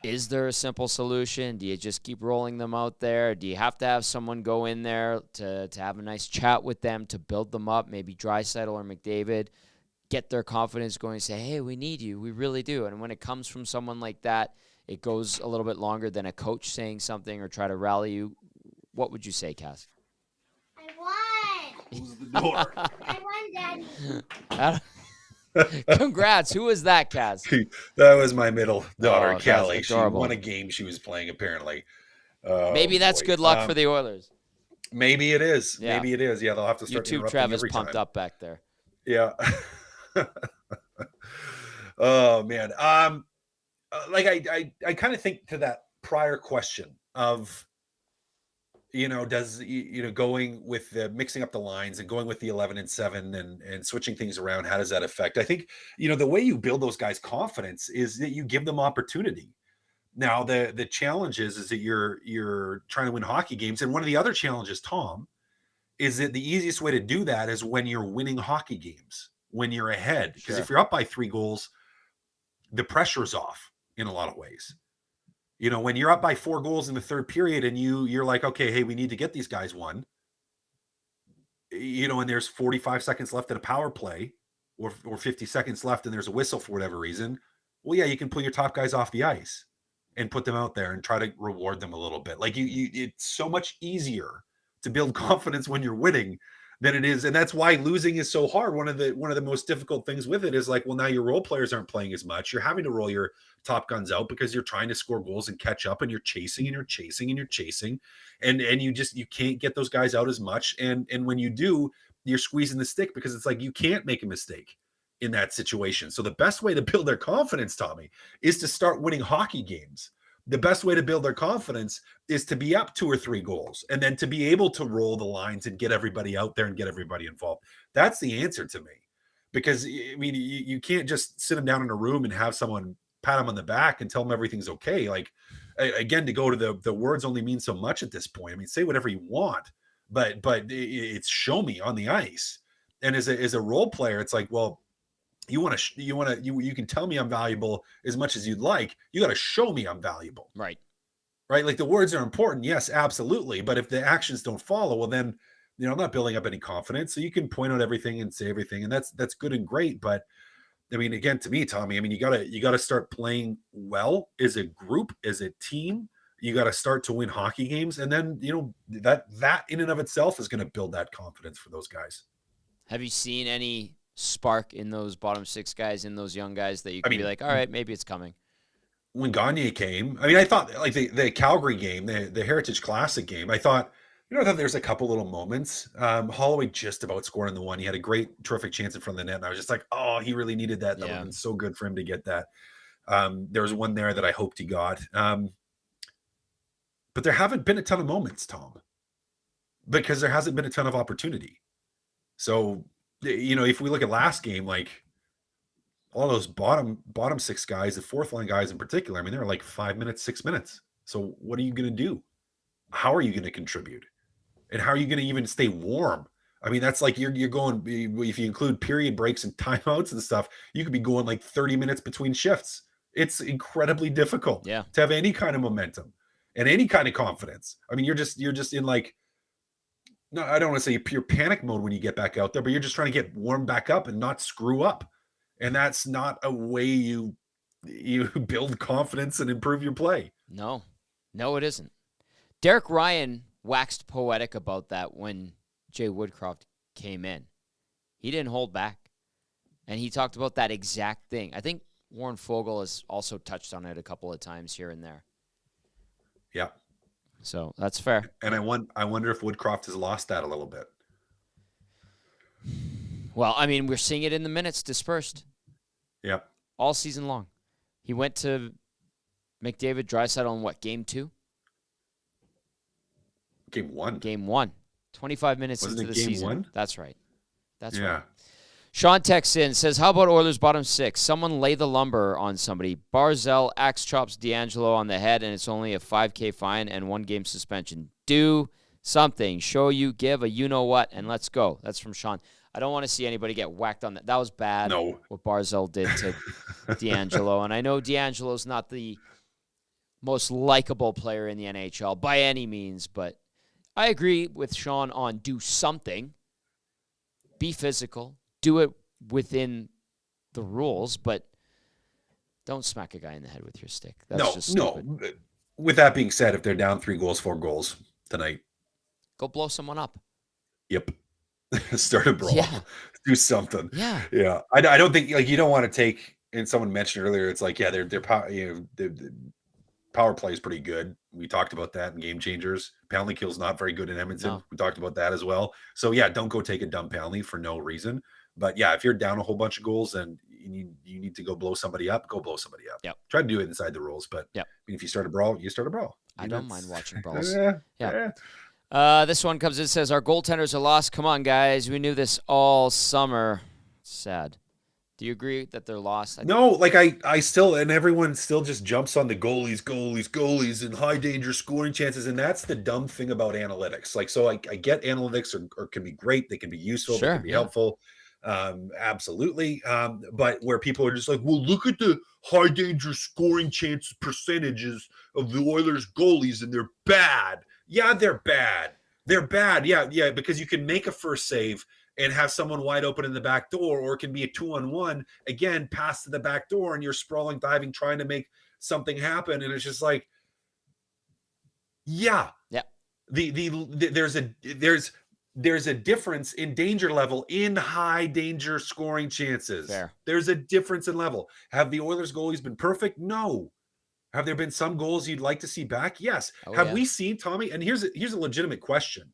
Is there a simple solution? Do you just keep rolling them out there? Do you have to have someone go in there to have a nice chat with them, to build them up, maybe Draisaitl or McDavid, get their confidence going and say, hey, we need you, we really do. And when it comes from someone like that, it goes a little bit longer than a coach saying something or try to rally you. What would you say, Cass? I won. Close the door. I won, Daddy. Congrats. Who was that, Cass? That was my middle daughter, Oh, Kelly. that's She adorable. won a game she was playing, apparently. Maybe that's good luck for the Oilers. Maybe it is. Yeah. Maybe it is. Yeah, they'll have to start YouTube interrupting Travis every pumped time. up back there. Yeah. Oh, man. I kind of think to that prior question of, does, going with the mixing up the lines and going with the 11-7 and switching things around, how does that affect? I think, the way you build those guys' confidence is that you give them opportunity. Now, the challenge is that you're trying to win hockey games. And one of the other challenges, Tom, is that the easiest way to do that is when you're winning hockey games, when you're ahead. Because Sure. if you're up by 3 goals, the pressure's off in a lot of ways. When you're up by 4 goals in the third period and you're like, okay, hey, we need to get these guys one, and there's 45 seconds left in a power play or 50 seconds left and there's a whistle for whatever reason, Well, yeah, you can pull your top guys off the ice and put them out there and try to reward them a little bit. Like it's so much easier to build confidence when you're winning than it is. And that's why losing is so hard. One of the most difficult things with it is like, well, now your role players aren't playing as much. You're having to roll your top guns out because you're trying to score goals and catch up, and you're chasing and you're chasing and you're chasing. And you can't get those guys out as much. And when you do, you're squeezing the stick because it's like, you can't make a mistake in that situation. So the best way to build their confidence, Tommy, is to start winning hockey games. The best way to build their confidence is to be up 2 or 3 goals and then to be able to roll the lines and get everybody out there and get everybody involved. That's the answer to me. Because, I mean, you can't just sit them down in a room and have someone pat them on the back and tell them everything's okay. Like, again, to go to the words only mean so much at this point. I mean, say whatever you want, but it's show me on the ice. And as a role player, it's like, well, you can tell me I'm valuable as much as you'd like. You got to show me I'm valuable. Right. Like the words are important. Yes, absolutely. But if the actions don't follow, well, then, I'm not building up any confidence. So you can point out everything and say everything, and that's good and great. But I mean, again, to me, Tommy, I mean, you gotta start playing well as a group, as a team. You got to start to win hockey games. And then, that in and of itself is going to build that confidence for those guys. Have you seen any spark in those bottom 6 guys, in those young guys, that you can be like, all right, maybe it's coming? When Gagne came, I mean, I thought like the Calgary game, the Heritage Classic game, I thought there's a couple little moments. Holloway just about scored in the one. He had a great, terrific chance in front of the net. And I was just like, oh, he really needed that. That would have been so good for him to get that. There was one there that I hoped he got. But there haven't been a ton of moments, Tom, because there hasn't been a ton of opportunity. So, if we look at last game, like all those bottom 6 guys, the fourth line guys in particular, I mean, they're like 5 minutes, 6 minutes. So what are you going to do? How are you going to contribute? And how are you going to even stay warm? I mean, that's like you're going, if you include period breaks and timeouts and stuff, you could be going like 30 minutes between shifts. It's incredibly difficult to have any kind of momentum and any kind of confidence. I mean, you're just in like, no, I don't want to say pure panic mode when you get back out there, but you're just trying to get warmed back up and not screw up. And that's not a way you build confidence and improve your play. No, it isn't. Derek Ryan waxed poetic about that when Jay Woodcroft came in. He didn't hold back. And he talked about that exact thing. I think Warren Fogle has also touched on it a couple of times here and there. Yeah. So that's fair. And I wonder if Woodcroft has lost that a little bit. Well, I mean, we're seeing it in the minutes dispersed. Yeah. All season long. He went to McDavid, Draisaitl in what, game 2? Game 1. Game 1. 25 minutes Wasn't into it the game season. 1? That's right. That's yeah. right. Sean texts in, says, how about Oilers bottom 6? Someone lay the lumber on somebody. Barzell axe chops D'Angelo on the head, and it's only a $5,000 fine and 1-game suspension. Do something. Show you, give a you-know-what, and let's go. That's from Sean. I don't want to see anybody get whacked on that. That was bad, what Barzell did to D'Angelo. And I know D'Angelo's not the most likable player in the NHL by any means, but I agree with Sean on do something. Be physical. Do it within the rules, but don't smack a guy in the head with your stick. That's just stupid. No. With that being said, if they're down 3 goals, 4 goals tonight, go blow someone up. Yep. Start a brawl. Yeah. Do something. Yeah. Yeah. I don't think, like, you don't want to take, and someone mentioned earlier, it's like, yeah, their power play is pretty good. We talked about that in Game Changers. Penalty kill's not very good in Edmonton. No. We talked about that as well. So yeah, don't go take a dumb penalty for no reason. But yeah, if you're down a whole bunch of goals and you need to go blow somebody up, go blow somebody up. Yep. Try to do it inside the rules. But I mean, if you start a brawl, you start a brawl. I don't mind watching brawls. Yeah. This one comes in, says, our goaltenders are lost. Come on, guys. We knew this all summer. Sad. Do you agree that they're lost? No, like I still, and everyone still just jumps on the goalies and high danger scoring chances. And that's the dumb thing about analytics. Like, so I get analytics or can be great. They can be useful. They can be helpful. Absolutely. But where people are just like, well, look at the high danger scoring chances percentages of the Oilers goalies and they're bad. Yeah, they're bad. They're bad. Yeah. Because you can make a first save and have someone wide open in the back door, or it can be a 2-on-1, again, pass to the back door, and you're sprawling, diving, trying to make something happen. And it's just like, yeah. There's a difference in danger level in high danger scoring chances. Fair. There's a difference in level. Have the Oilers goalies been perfect? No. Have there been some goals you'd like to see back? Yes. Have we seen, Tommy? And here's a legitimate question,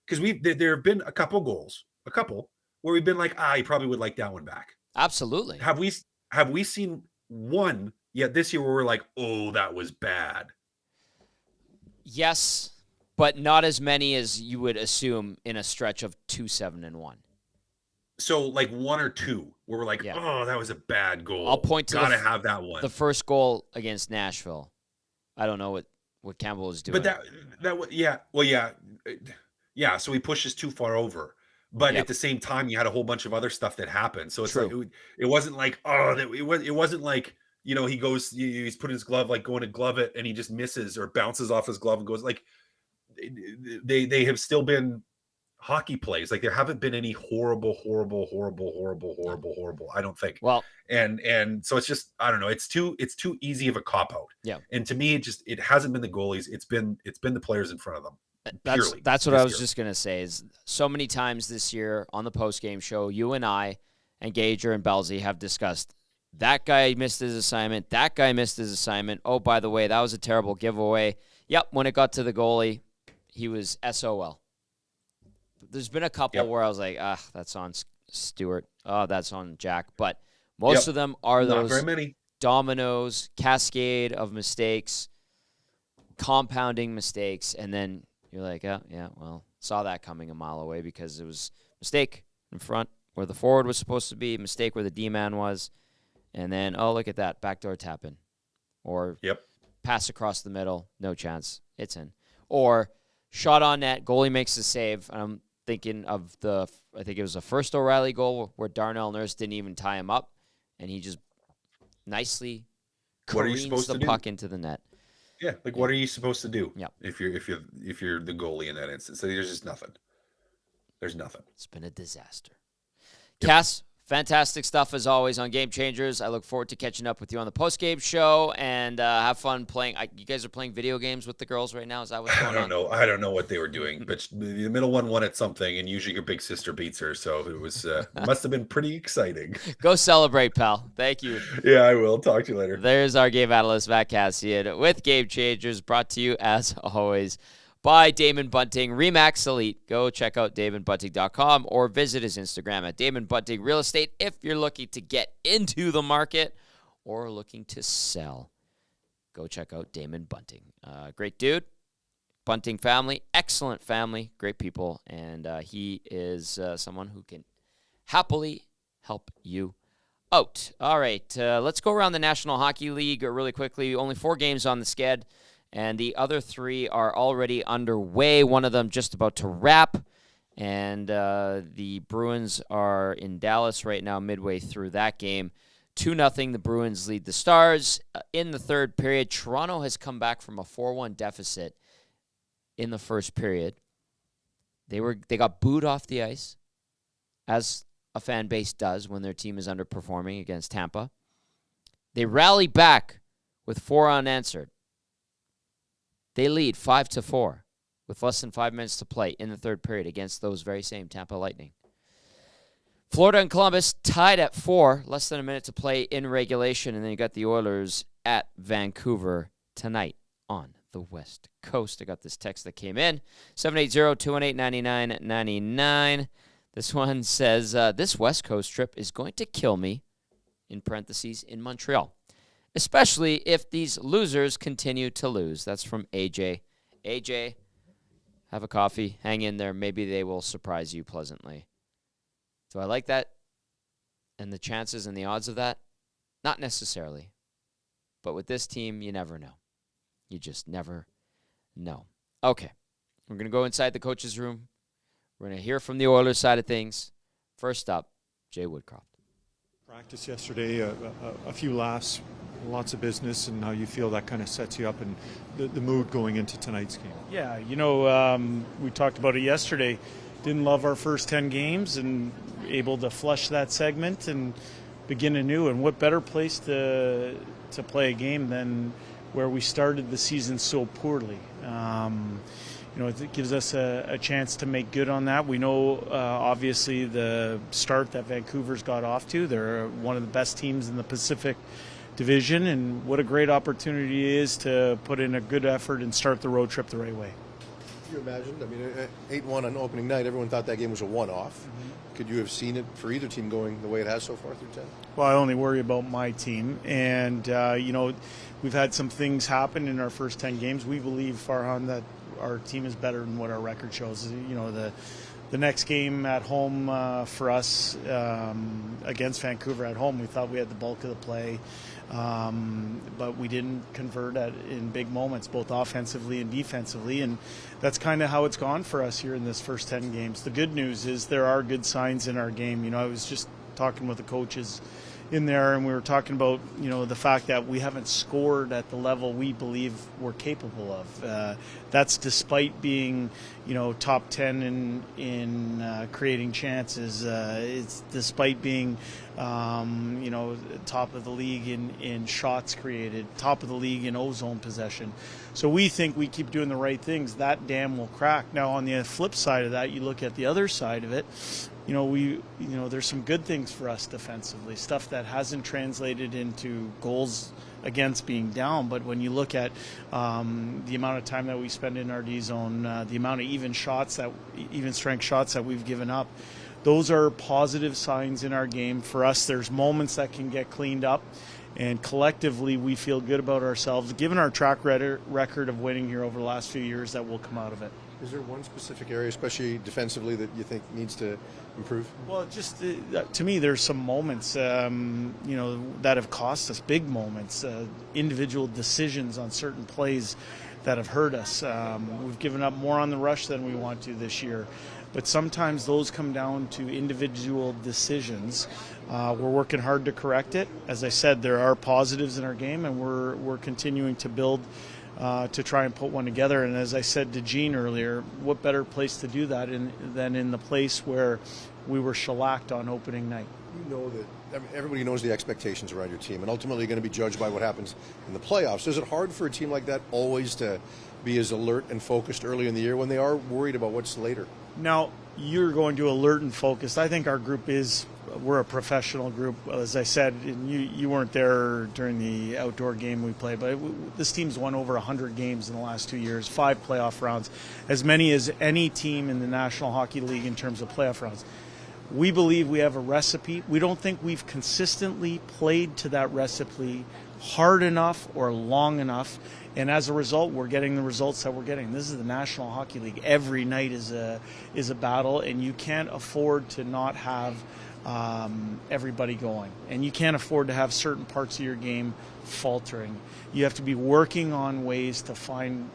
because there have been a couple goals, where we've been like, you probably would like that one back. Absolutely. Have we seen one yet this year where we're like, oh, that was bad? Yes, but not as many as you would assume in a stretch of 2-7-1. So like one or two where we're like, oh, that was a bad goal. I'll point to gotta have that one. The first goal against Nashville. I don't know what Campbell was doing. But so he pushes too far over. But at the same time, you had a whole bunch of other stuff that happened. So it's like it wasn't like it wasn't like, you know, he's putting his glove, like going to glove it, and he just misses or bounces off his glove and goes, like, they have still been hockey plays. Like, there haven't been any horrible, I don't think. Well, and so it's just, I don't know, it's too easy of a cop out. Yeah. And to me, it hasn't been the goalies, it's been the players in front of them. That's what I was just going to say, is so many times this year on the post-game show, you and I and Gager and Belzy have discussed that guy missed his assignment. That guy missed his assignment. Oh, by the way, that was a terrible giveaway. Yep, when it got to the goalie, he was SOL. There's been a couple where I was like, that's on Stewart. Oh, that's on Jack. But most of them are those very many dominoes, cascade of mistakes, compounding mistakes, and then you're like, well, saw that coming a mile away because it was mistake in front where the forward was supposed to be, mistake where the D-man was. And then, oh, look at that, backdoor tap in. Or pass across the middle, no chance, it's in. Or shot on net, goalie makes the save. I'm thinking of I think it was the first O'Reilly goal where Darnell Nurse didn't even tie him up, and he just nicely careens the puck into the net. Yeah, like what are you supposed to do? Yep. If you're the goalie in that instance, so there's just nothing. There's nothing. It's been a disaster. Cass, fantastic stuff as always on Game Changers. I look forward to catching up with you on the post-game show and have fun playing. You guys are playing video games with the girls right now? Is that what's going on? I don't know what they were doing, but the middle one won at something, and usually your big sister beats her, so it was must have been pretty exciting. Go celebrate, pal. Thank you. Yeah, I will. Talk to you later. There's our game analyst, Matt Kassian, with Game Changers, brought to you, as always, by Damon Bunting, Remax Elite. Go check out DamonBunting.com or visit his Instagram at Damon Bunting Real Estate if you're looking to get into the market or looking to sell. Go check out Damon Bunting. Great dude. Bunting family, excellent family, great people, and he is someone who can happily help you out. All right, let's go around the National Hockey League really quickly. Only 4 games on the sched. And the other 3 are already underway. One of them just about to wrap. And the Bruins are in Dallas right now, midway through that game. 2-0, the Bruins lead the Stars. In the third period, Toronto has come back from a 4-1 deficit in the first period. They got booed off the ice, as a fan base does when their team is underperforming against Tampa. They rally back with 4 unanswered. They lead 5-4 with less than 5 minutes to play in the third period against those very same Tampa Lightning. Florida and Columbus tied at 4, less than a minute to play in regulation, and then you got the Oilers at Vancouver tonight on the West Coast. I got this text that came in, 780-218-9999. This one says, this West Coast trip is going to kill me, in parentheses, in Montreal. Especially if these losers continue to lose. That's from AJ. AJ, have a coffee. Hang in there. Maybe they will surprise you pleasantly. Do I like that? And the chances and the odds of that? Not necessarily. But with this team, you never know. You just never know. Okay. We're going to go inside the coach's room. We're going to hear from the Oilers side of things. First up, Jay Woodcroft. Practice yesterday, a few laughs, lots of business, and how you feel that kind of sets you up and the mood going into tonight's game. Yeah, we talked about it yesterday. didn't love our first 10 games and able to flush that segment and begin anew. And what better place to play a game than where we started the season so poorly. It gives us a chance to make good on that. We know, obviously, the start that Vancouver's got off to. They're one of the best teams in the Pacific Division, and what a great opportunity it is to put in a good effort and start the road trip the right way. Could you imagine? I mean, 8-1 on opening night, everyone thought that game was a one-off. Mm-hmm. Could you have seen it for either team going the way it has so far through 10? Well, I only worry about my team. And, we've had some things happen in our first 10 games. We believe, Farhan, that our team is better than what our record shows. The next game at home for us against Vancouver at home, we thought we had the bulk of the play. But we didn't convert in big moments, both offensively and defensively, and that's kind of how it's gone for us here in this first 10 games. The good news is there are good signs in our game. I was just talking with the coaches in there, and we were talking about the fact that we haven't scored at the level we believe we're capable of. That's despite being top 10 in creating chances. It's despite being top of the league in shots created, top of the league in ozone possession. So we think we keep doing the right things, that dam will crack. Now on the flip side of that, you look at the other side of it. There's some good things for us defensively, stuff that hasn't translated into goals against being down. But when you look at the amount of time that we spend in our D zone, the amount of even strength shots that we've given up, those are positive signs in our game. For us, there's moments that can get cleaned up, and collectively we feel good about ourselves, given our track record of winning here over the last few years, that will come out of it. Is there one specific area, especially defensively, that you think needs to improve? Well, just to me, there's some moments, that have cost us, big moments, individual decisions on certain plays that have hurt us. We've given up more on the rush than we want to this year. But sometimes those come down to individual decisions. We're working hard to correct it. As I said, there are positives in our game, and we're continuing to build to try and put one together. And as I said to Gene earlier, what better place to do that than in the place where we were shellacked on opening night? You know that everybody knows the expectations around your team, and ultimately you're going to be judged by what happens in the playoffs. Is it hard for a team like that always to be as alert and focused early in the year when they are worried about what's later? Now, you're going to alert and focused. I think our group we're a professional group. As I said, and you weren't there during the outdoor game we played, but this team's won over 100 games in the last 2 years, 5 playoff rounds, as many as any team in the National Hockey League in terms of playoff rounds. We believe we have a recipe. We don't think we've consistently played to that recipe hard enough or long enough, and as a result, we're getting the results that we're getting. This is the National Hockey League. Every night is a battle, and you can't afford to not have everybody going, and you can't afford to have certain parts of your game faltering. You have to be working on ways to find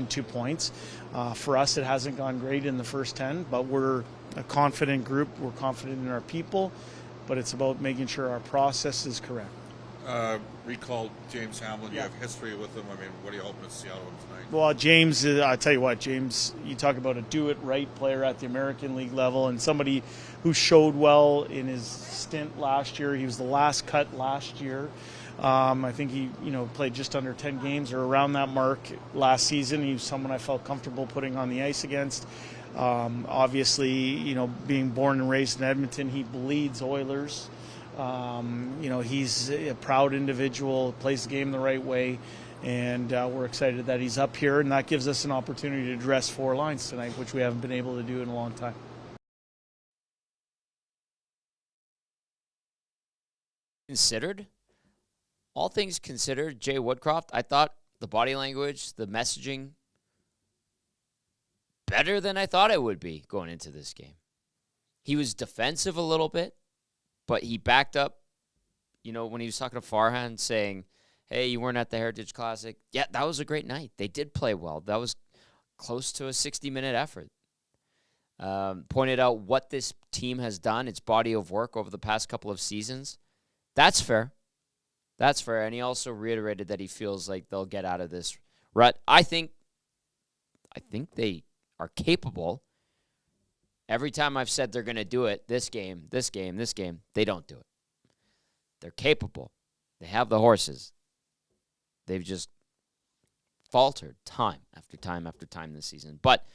2 points. For us, it hasn't gone great in the first 10, but we're a confident group. We're confident in our people, but it's about making sure our process is correct. Recall James Hamlin. You have history with him. I mean, what are you hoping to see out of him tonight? Well, James, I tell you what, James, you talk about a do-it-right player at the American League level, and somebody who showed well in his stint last year. He was the last cut last year. I think he, played just under 10 games or around that mark last season. He was someone I felt comfortable putting on the ice against. Obviously, being born and raised in Edmonton, he bleeds Oilers. He's a proud individual, plays the game the right way, and we're excited that he's up here, and that gives us an opportunity to address 4 lines tonight, which we haven't been able to do in a long time. Considered, all things considered, Jay Woodcroft, I thought the body language, the messaging, better than I thought it would be going into this game. He was defensive a little bit, but he backed up, when he was talking to Farhan saying, hey, you weren't at the Heritage Classic. Yeah, that was a great night. They did play well. That was close to a 60-minute effort. Pointed out what this team has done, its body of work over the past couple of seasons. That's fair. That's fair. And he also reiterated that he feels like they'll get out of this rut. I think they are capable. Every time I've said they're going to do it, this game, they don't do it. They're capable. They have the horses. They've just faltered time after time after time this season. But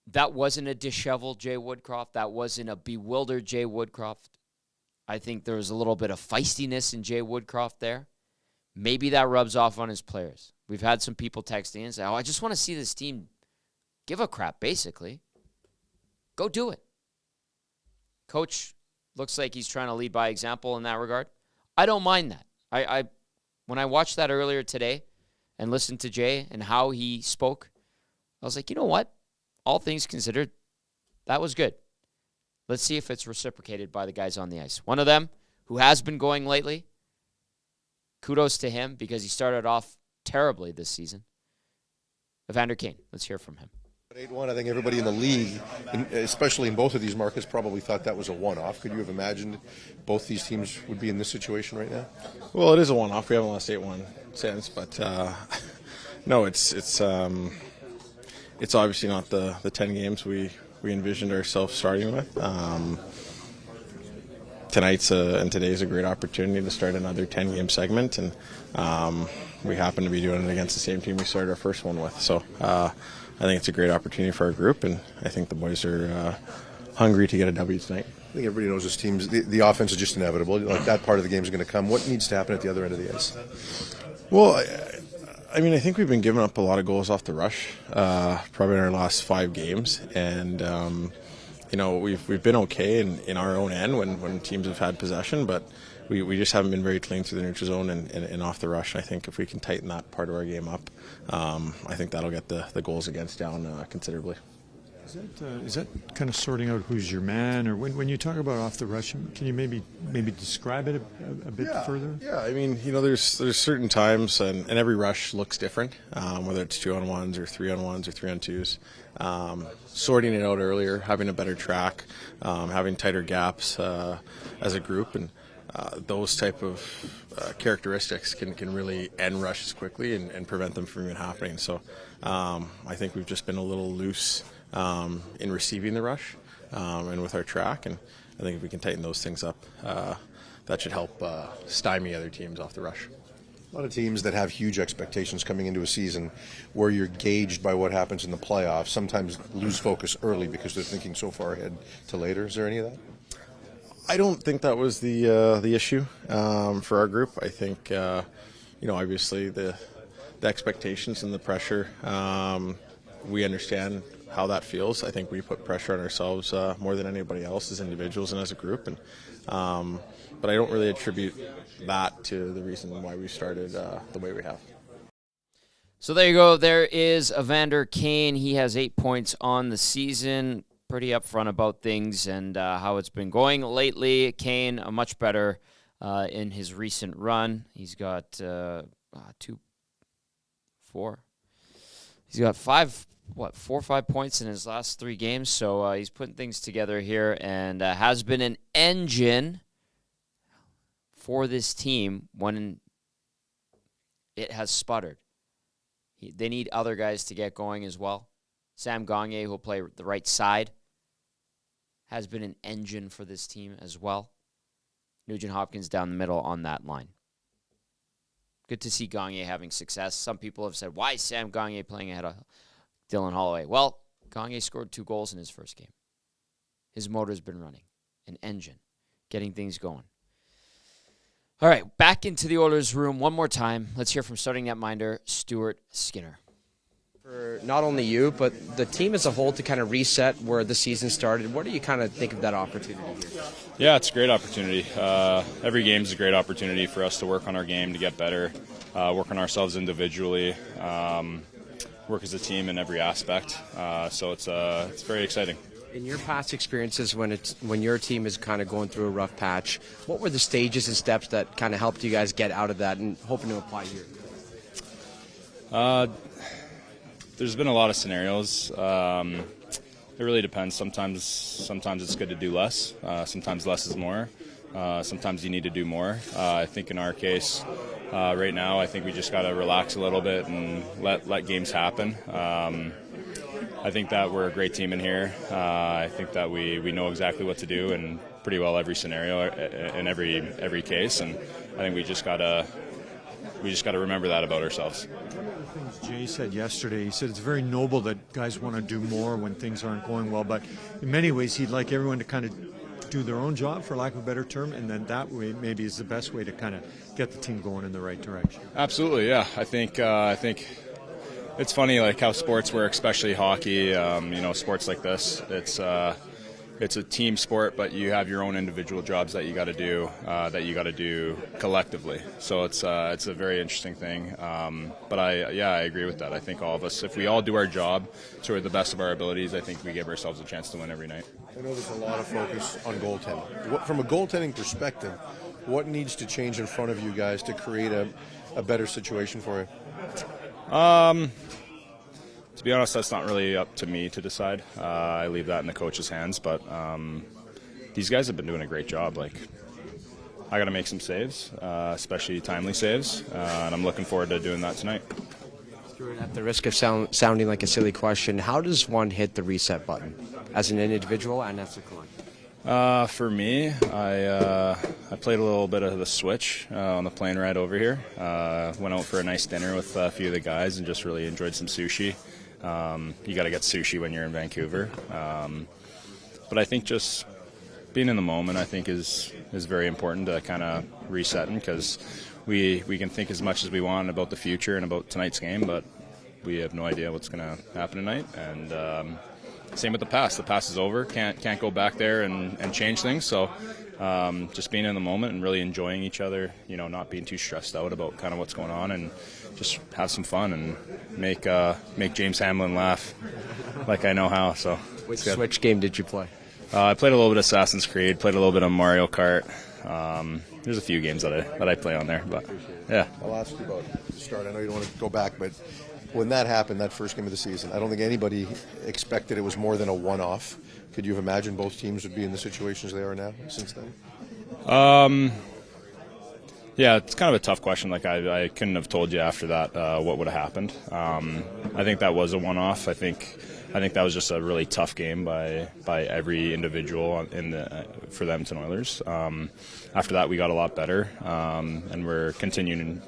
that wasn't a disheveled Jay Woodcroft. That wasn't a bewildered Jay Woodcroft. I think there was a little bit of feistiness in Jay Woodcroft there. Maybe that rubs off on his players. We've had some people texting and say, I just want to see this team give a crap, basically. Go do it. Coach looks like he's trying to lead by example in that regard. I don't mind that. I when I watched that earlier today and listened to Jay and how he spoke, I was like, you know what? All things considered, that was good. Let's see if it's reciprocated by the guys on the ice. One of them, who has been going lately, kudos to him because he started off terribly this season. Evander Kane, let's hear from him. 8-1, I think everybody in the league, especially in both of these markets, probably thought that was a one-off. Could you have imagined both these teams would be in this situation right now? Well, it is a one-off. We haven't lost 8-1 since, but no, it's obviously not the 10 games we envisioned ourselves starting with. Tonight's and today's a great opportunity to start another 10-game segment, and we happen to be doing it against the same team we started our first one with. So I think it's a great opportunity for our group, and I think the boys are hungry to get a W tonight. I think everybody knows this team's the offense is just inevitable. Like that part of the game is going to come. What needs to happen at the other end of the ice? Well, I mean, I think we've been giving up a lot of goals off the rush, probably in our last 5 games, and you know, we've been okay in our own end when teams have had possession, but we just haven't been very clean through the neutral zone and off the rush. And I think if we can tighten that part of our game up, I think that'll get the goals against down considerably. Is that kind of sorting out who's your man, or when you talk about off the rush, can you maybe describe it a bit further? Yeah, I mean, you know, there's certain times, and every rush looks different, whether it's 2-on-1s or 3-on-1s or 3-on-2s. Sorting it out earlier, having a better track, having tighter gaps as a group, and those type of characteristics can really end rushes quickly and prevent them from even happening. So I think we've just been a little loose in receiving the rush and with our track, and I think if we can tighten those things up, that should help stymie other teams off the rush. A lot of teams that have huge expectations coming into a season where you're gauged by what happens in the playoffs sometimes lose focus early because they're thinking so far ahead to later. Is there any of that? I don't think that was the issue for our group. I think, you know, obviously the expectations and the pressure, we understand how that feels. I think we put pressure on ourselves more than anybody else as individuals and as a group. And but I don't really attribute that to the reason why we started the way we have. So there you go. There is Evander Kane. He has 8 points on the season. Pretty upfront about things and how it's been going lately. Kane, much better in his recent run. He's got 4 or 5 points in his last 3 games. So he's putting things together here and has been an engine for this team when it has sputtered. They need other guys to get going as well. Sam Gagner, who will play the right side, has been an engine for this team as well. Nugent Hopkins down the middle on that line. Good to see Gagner having success. Some people have said, why is Sam Gagner playing ahead of Dylan Holloway? Well, Gagner scored 2 goals in his first game. His motor's been running. An engine. Getting things going. All right, back into the Oilers room one more time. Let's hear from starting netminder Stuart Skinner. For not only you, but the team as a whole to kind of reset where the season started, what do you kind of think of that opportunity here? Yeah, it's a great opportunity. Every game is a great opportunity for us to work on our game, to get better, work on ourselves individually, work as a team in every aspect. So it's very exciting. In your past experiences, when your team is kind of going through a rough patch, what were the stages and steps that kind of helped you guys get out of that and hoping to apply here? There's been a lot of scenarios. It really depends. Sometimes it's good to do less. Sometimes less is more. Sometimes you need to do more. I think in our case, right now, I think we just got to relax a little bit and let games happen. I think that we're a great team in here. I think that we know exactly what to do in pretty well every scenario, in every case, and I think we just gotta remember that about ourselves. One of the things Jay said yesterday, he said it's very noble that guys want to do more when things aren't going well, but in many ways he'd like everyone to kind of do their own job, for lack of a better term, and then that way maybe is the best way to kind of get the team going in the right direction. Absolutely, yeah. I think it's funny like how sports work, especially hockey. Sports like this, it's a team sport, but you have your own individual jobs that you got to do collectively. So it's a very interesting thing. But I agree with that. I think all of us, if we all do our job to the best of our abilities, I think we give ourselves a chance to win every night. I know there's a lot of focus on goaltending. From a goaltending perspective, what needs to change in front of you guys to create a better situation for you? To be honest, that's not really up to me to decide. I leave that in the coach's hands. But these guys have been doing a great job. Like, I got to make some saves, especially timely saves, and I'm looking forward to doing that tonight. At the risk of sounding like a silly question, how does one hit the reset button as an individual and as a collective? For me, I played a little bit of the switch on the plane ride over here. Went out for a nice dinner with a few of the guys and just really enjoyed some sushi. You got to get sushi when you're in Vancouver. But I think just being in the moment, I think, is very important to kind of resetting, because we can think as much as we want about the future and about tonight's game, but we have no idea what's going to happen tonight. And same with the past. The past is over. Can't go back there and change things. So just being in the moment and really enjoying each other, not being too stressed out about kind of what's going on, and just have some fun and make James Hamlin laugh like I know how. So Which game did you play? I played a little bit of Assassin's Creed, played a little bit of Mario Kart. There's a few games that I play on there, but yeah. I'll ask you about the start. I know you don't want to go back, but when that happened, that first game of the season, I don't think anybody expected it was more than a one-off. Could you have imagined both teams would be in the situations they are now since then? Yeah, it's kind of a tough question. Like I couldn't have told you after that what would have happened. I think that was a one-off. I think that was just a really tough game by every individual for the Edmonton Oilers. After that, we got a lot better, and we're continuing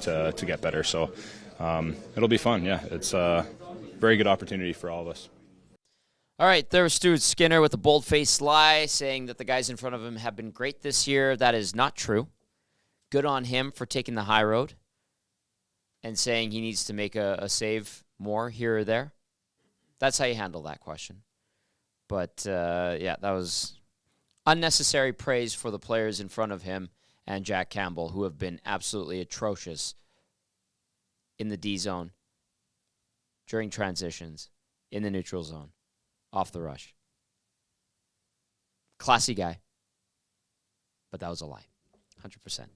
to get better. So it'll be fun. Yeah, it's a very good opportunity for all of us. All right, there was Stuart Skinner with a bold-faced lie, saying that the guys in front of him have been great this year. That is not true. Good on him for taking the high road and saying he needs to make a save more here or there. That's how you handle that question. But, that was unnecessary praise for the players in front of him and Jack Campbell, who have been absolutely atrocious in the D zone, during transitions, in the neutral zone, off the rush. Classy guy. But that was a lie. 100%.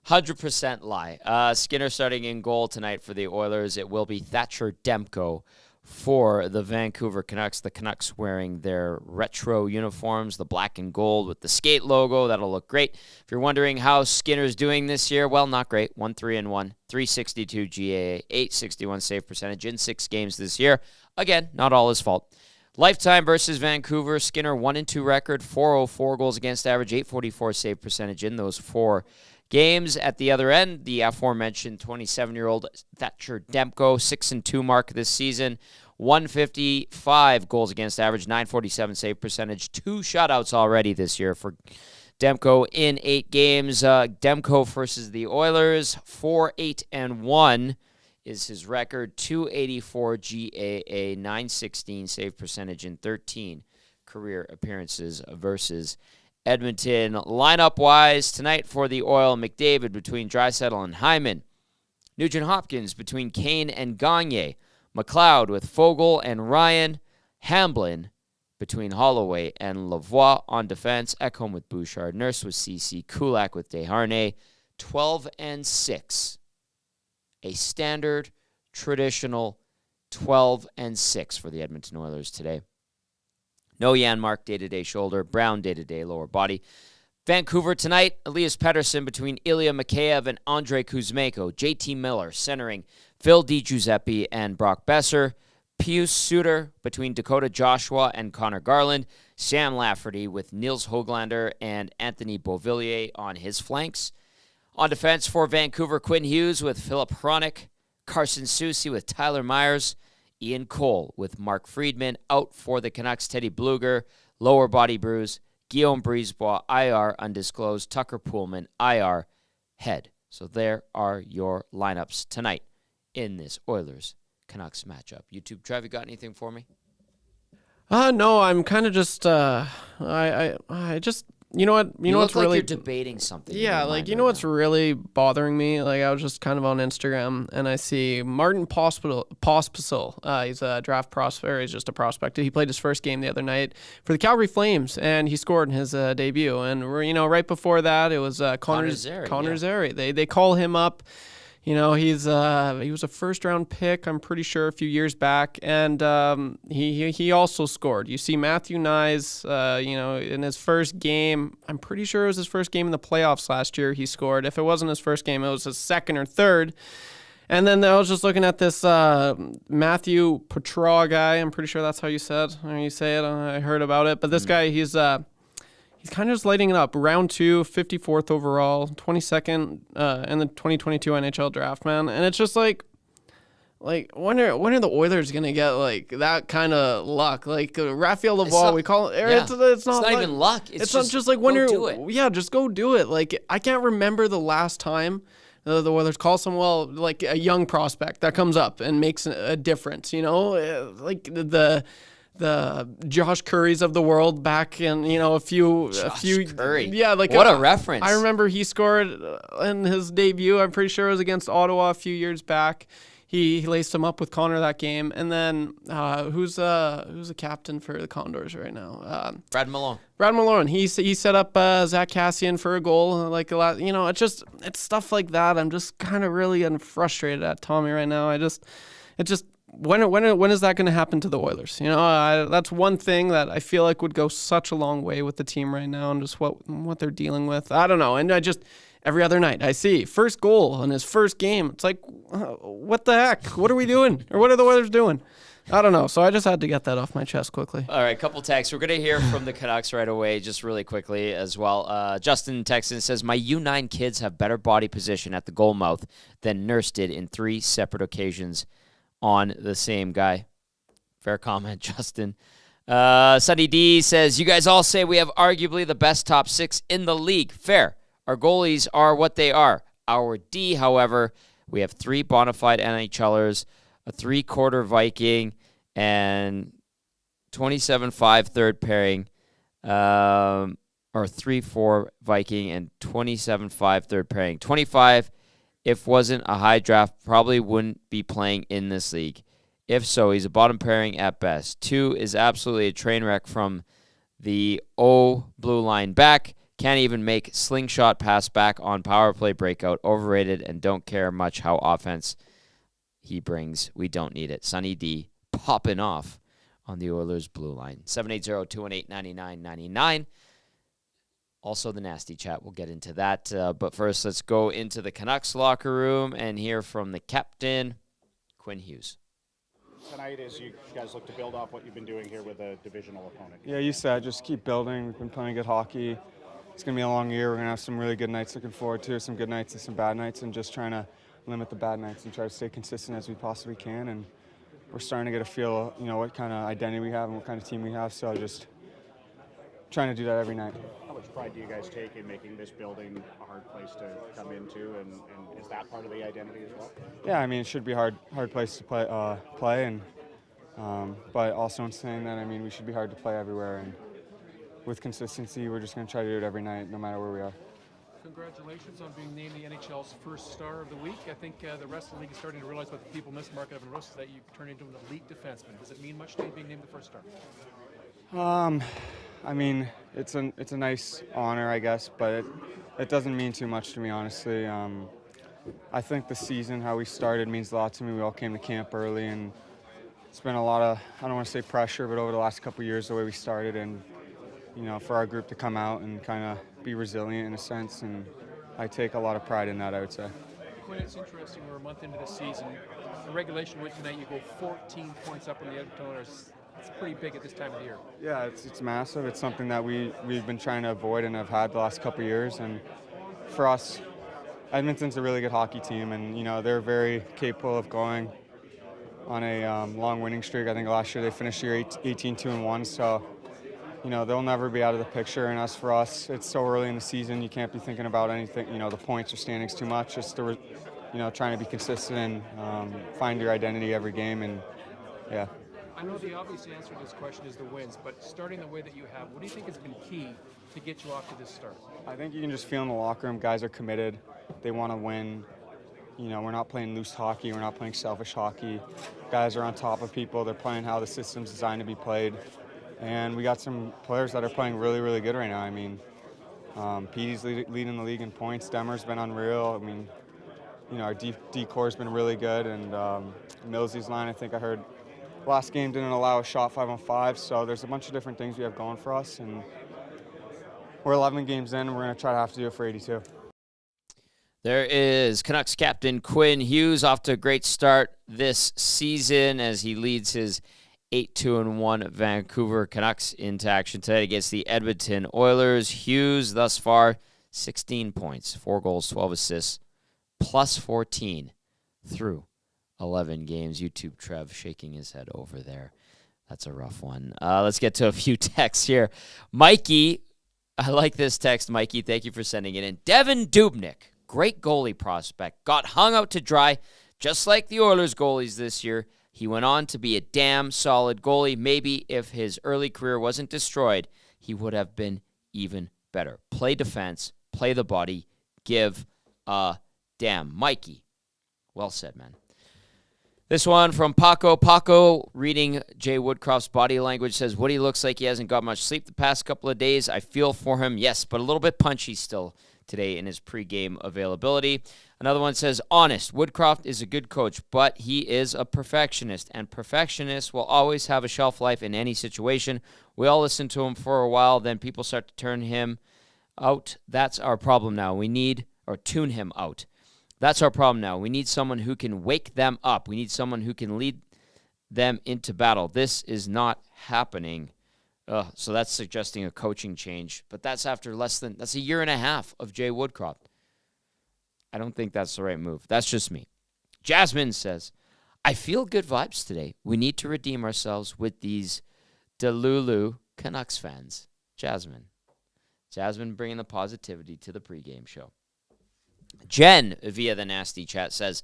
100% lie. Skinner starting in goal tonight for the Oilers. It will be Thatcher Demko for the Vancouver Canucks. The Canucks wearing their retro uniforms, the black and gold with the skate logo. That'll look great. If you're wondering how Skinner's doing this year, well, not great. 1-3-1, 362 GAA, 861 save percentage in 6 games this year. Again, not all his fault. Lifetime versus Vancouver. Skinner 1-2 record, 404 goals against average, 844 save percentage in those 4 games. At the other end, the aforementioned 27-year-old Thatcher Demko, 6-2 mark this season, 155 goals against average, 947 save percentage, 2 shutouts already this year for Demko in 8 games. Demko versus the Oilers, 4-8-1 is his record, 284 GAA, 916 save percentage in 13 career appearances versus Edmonton. Lineup-wise, tonight for the Oil, McDavid between Draisaitl and Hyman. Nugent-Hopkins between Kane and Gagne. McLeod with Fogle and Ryan. Hamblin between Holloway and Lavoie on defense. Ekholm with Bouchard. Nurse with Ceci. Kulak with Desharnais. 12-6. A standard, traditional 12-6 for the Edmonton Oilers today. No Janmark day-to-day shoulder. Brown day-to-day lower body. Vancouver tonight, Elias Pettersson between Ilya Mikheyev and Andrei Kuzmenko. JT Miller centering Phil DiGiuseppe and Brock Besser. Pius Suter between Dakota Joshua and Connor Garland. Sam Lafferty with Niels Höglander and Anthony Beauvillier on his flanks. On defense for Vancouver, Quinn Hughes with Philip Hronik. Carson Soucy with Tyler Myers. Ian Cole with Mark Friedman. Out for the Canucks, Teddy Bluger, lower body bruise. Guillaume Brisebois, IR, undisclosed. Tucker Poolman, IR, head. So there are your lineups tonight in this Oilers-Canucks matchup. YouTube, Trev, you got anything for me? No, I'm kind of just, I just, you know what, You what's look like really you're debating something. in Yeah, your like, mind you know right what's really bothering me? Like, I was just kind of on Instagram, and I see Martin Pospisil. He's a draft prospect. He's just a prospect. He played his first game the other night for the Calgary Flames, and he scored in his debut. And, right before that, it was Connor Zary. They call him up. He was a first-round pick, I'm pretty sure, a few years back, and he also scored. You see Matthew Nyes, in his first game, I'm pretty sure it was his first game in the playoffs last year, he scored. If it wasn't his first game, it was his second or third. And then I was just looking at this Matthew Petraw guy. I'm pretty sure that's how you say it. I heard about it. But this guy, he's kind of just lighting it up. Round 2, 54th overall, 22nd in the 2022 NHL draft, man. And it's just like when are the Oilers gonna get like that kind of luck? Like Raphael Lavoie, we call it. Yeah. It's not even luck. It's not just just like when go you're. do it. Yeah, just go do it. Like I can't remember the last time the Oilers call someone like a young prospect that comes up and makes a difference. Like the Josh Currys of the world back in, a few Curry. Yeah, like what a reference. I remember he scored in his debut. I'm pretty sure it was against Ottawa a few years back. He laced him up with Connor that game. And then who's the captain for the Condors right now? Brad Malone. Brad Malone. He set up Zach Kassian for a goal. Like a lot, it's stuff like that. I'm just kind of really getting frustrated at Tommy right now. When is that going to happen to the Oilers? That's one thing that I feel like would go such a long way with the team right now and just what they're dealing with. I don't know. And every other night I see first goal in his first game. It's like, what the heck? What are we doing? Or what are the Oilers doing? I don't know. So I just had to get that off my chest quickly. All right, couple texts. We're going to hear from the Canucks right away, just really quickly as well. Justin Texan says, my U9 kids have better body position at the goal mouth than Nurse did in 3 separate occasions on the same guy. Fair comment, Justin. Sunny D says, you guys all say we have arguably the best top 6 in the league. Fair. Our goalies are what they are. Our D, however, we have 3 bona fide NHLers, a 3-quarter Viking, and 27-5 third pairing, or 3-4 Viking and 27-5 third pairing. 25, if wasn't a high draft, probably wouldn't be playing in this league. If so, he's a bottom pairing at best. 2 is absolutely a train wreck from the blue line back. Can't even make slingshot pass back on power play breakout. Overrated and don't care much how offense he brings. We don't need it. Sunny D popping off on the Oilers blue line. 780-218-9999. Also the nasty chat. We'll get into that. But first, let's go into the Canucks locker room and hear from the captain, Quinn Hughes. Tonight, as you guys look to build off what you've been doing here with a divisional opponent. Yeah, you said just keep building. We've been playing good hockey. It's going to be a long year. We're going to have some really good nights looking forward to, some good nights and some bad nights, and just trying to limit the bad nights and try to stay consistent as we possibly can. And we're starting to get a feel, what kind of identity we have and what kind of team we have. So just trying to do that every night. How much pride do you guys take in making this building a hard place to come into, and is that part of the identity as well? Yeah, it should be a hard place to play, and but also in saying that, we should be hard to play everywhere. And with consistency, we're just going to try to do it every night, no matter where we are. Congratulations on being named the NHL's first star of the week. I think the rest of the league is starting to realize what the people miss, Mark Evan Rust, that you turn into an elite defenseman. Does it mean much to you being named the first star? It's a nice honor, I guess, but it doesn't mean too much to me, honestly. I think the season, how we started, means a lot to me. We all came to camp early, and it's been a lot of, I don't want to say pressure, but over the last couple of years, the way we started, and for our group to come out and kind of be resilient in a sense, and I take a lot of pride in that, I would say. Quinn, it's interesting. We're a month into the season. The regulation win tonight, you go 14 points up on the Edmonton Oilers. It's pretty big at this time of the year. Yeah, it's massive. It's something that we've been trying to avoid and have had the last couple of years. And for us, Edmonton's a really good hockey team, and they're very capable of going on a long winning streak. I think last year they finished the year 18-2-1. So they'll never be out of the picture. And as for us, it's so early in the season, you can't be thinking about anything, the points or standings too much. Just trying to be consistent and find your identity every game. And yeah. I know the obvious answer to this question is the wins, but starting the way that you have, what do you think has been key to get you off to this start? I think you can just feel in the locker room, guys are committed. They want to win. We're not playing loose hockey. We're not playing selfish hockey. Guys are on top of people. They're playing how the system's designed to be played. And we got some players that are playing really, really good right now. I mean, Petey's leading the league in points. Demmer's been unreal. I mean, our D-core's been really good. And Millsy's line, I think I heard last game didn't allow a shot 5-on-5. So there's a bunch of different things we have going for us. And we're 11 games in, and we're going to try to have to do it for 82. There is Canucks captain Quinn Hughes off to a great start this season as he leads his 8-2-1 Vancouver Canucks into action today against the Edmonton Oilers. Hughes thus far 16 points, 4 goals, 12 assists, plus 14 through 11 games. YouTube Trev shaking his head over there. That's a rough one. Let's get to a few texts here. Mikey, I like this text, Mikey. Thank you for sending it in. Devin Dubnyk, great goalie prospect, got hung out to dry just like the Oilers goalies this year. He went on to be a damn solid goalie. Maybe if his early career wasn't destroyed, he would have been even better. Play defense, play the body, give a damn. Mikey, well said, man. This one from Paco. Paco, reading Jay Woodcroft's body language, says, Woody looks like he hasn't got much sleep the past couple of days. I feel for him, yes, but a little bit punchy still today in his pregame availability. Another one says, honest, Woodcroft is a good coach, but he is a perfectionist, and perfectionists will always have a shelf life in any situation. We all listen to him for a while, then people start to turn him out. That's our problem now. Tune him out. That's our problem now. We need someone who can wake them up. We need someone who can lead them into battle. This is not happening. So that's suggesting a coaching change. But that's after that's a year and a half of Jay Woodcroft. I don't think that's the right move. That's just me. Jasmine says, I feel good vibes today. We need to redeem ourselves with these Delulu Canucks fans. Jasmine bringing the positivity to the pregame show. Jen, via the nasty chat, says,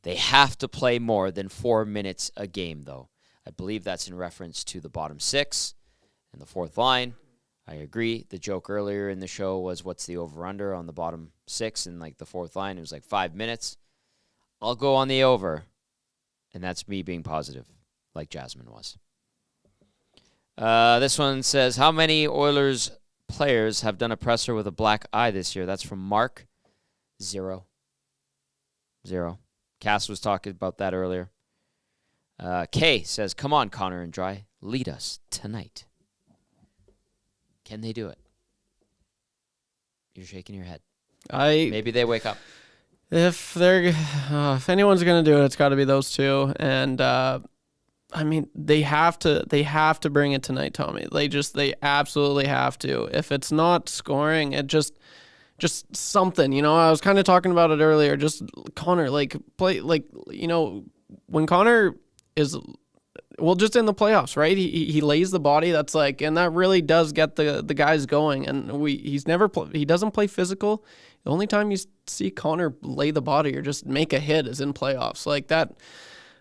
they have to play more than 4 minutes a game, though. I believe that's in reference to the bottom 6 and the fourth line. I agree. The joke earlier in the show was what's the over-under on the bottom 6 and the fourth line. It was 5 minutes. I'll go on the over, and that's me being positive, like Jasmine was. This one says, how many Oilers players have done a presser with a black eye this year? That's from Mark. 0. Cass was talking about that earlier. Kay says, come on, Connor and Dry. Lead us tonight. Can they do it? You're shaking your head. Maybe they wake up. If anyone's gonna do it, it's got to be those two. And they have to bring it tonight, Tommy. They absolutely have to. If it's not scoring, it just something. I was kind of talking about it earlier. Just Connor, play when Connor is. Well, just in the playoffs, right? He lays the body. That's and that really does get the guys going. And he doesn't play physical. The only time you see Connor lay the body or just make a hit is in playoffs. That,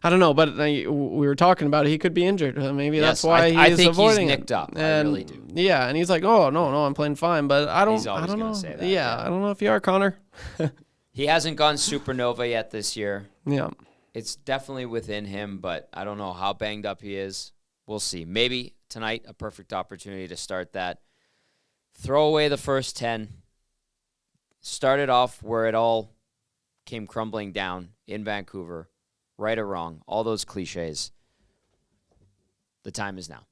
I don't know. But we were talking about it. He could be injured. Maybe that's why he's avoiding it. I think he's nicked up. I really do. Yeah, and he's like, oh no, I'm playing fine. But I don't know. Say that, yeah, I don't know if you are, Connor. He hasn't gone supernova yet this year. Yeah. It's definitely within him, but I don't know how banged up he is. We'll see. Maybe tonight, a perfect opportunity to start that. Throw away the first 10. Start it off where it all came crumbling down in Vancouver. Right or wrong, all those cliches. The time is now.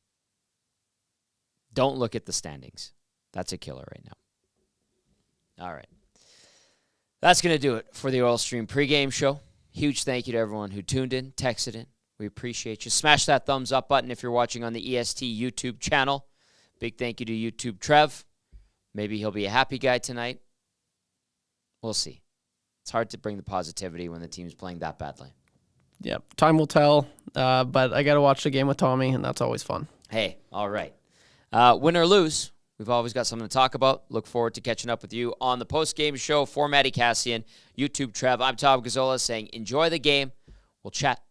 Don't look at the standings. That's a killer right now. All right. That's going to do it for the Oil Stream pregame show. Huge thank you to everyone who tuned in, texted in. We appreciate you. Smash that thumbs up button if you're watching on the EST YouTube channel. Big thank you to YouTube Trev. Maybe he'll be a happy guy tonight. We'll see. It's hard to bring the positivity when the team's playing that badly. Yeah, time will tell. But I got to watch the game with Tommy, and that's always fun. Hey, all right. Win or lose, we've always got something to talk about. Look forward to catching up with you on the post-game show for Matty Kassian, YouTube Trev. I'm Tom Gazzola saying enjoy the game. We'll chat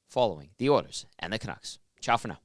following the Oilers and the Canucks. Ciao for now.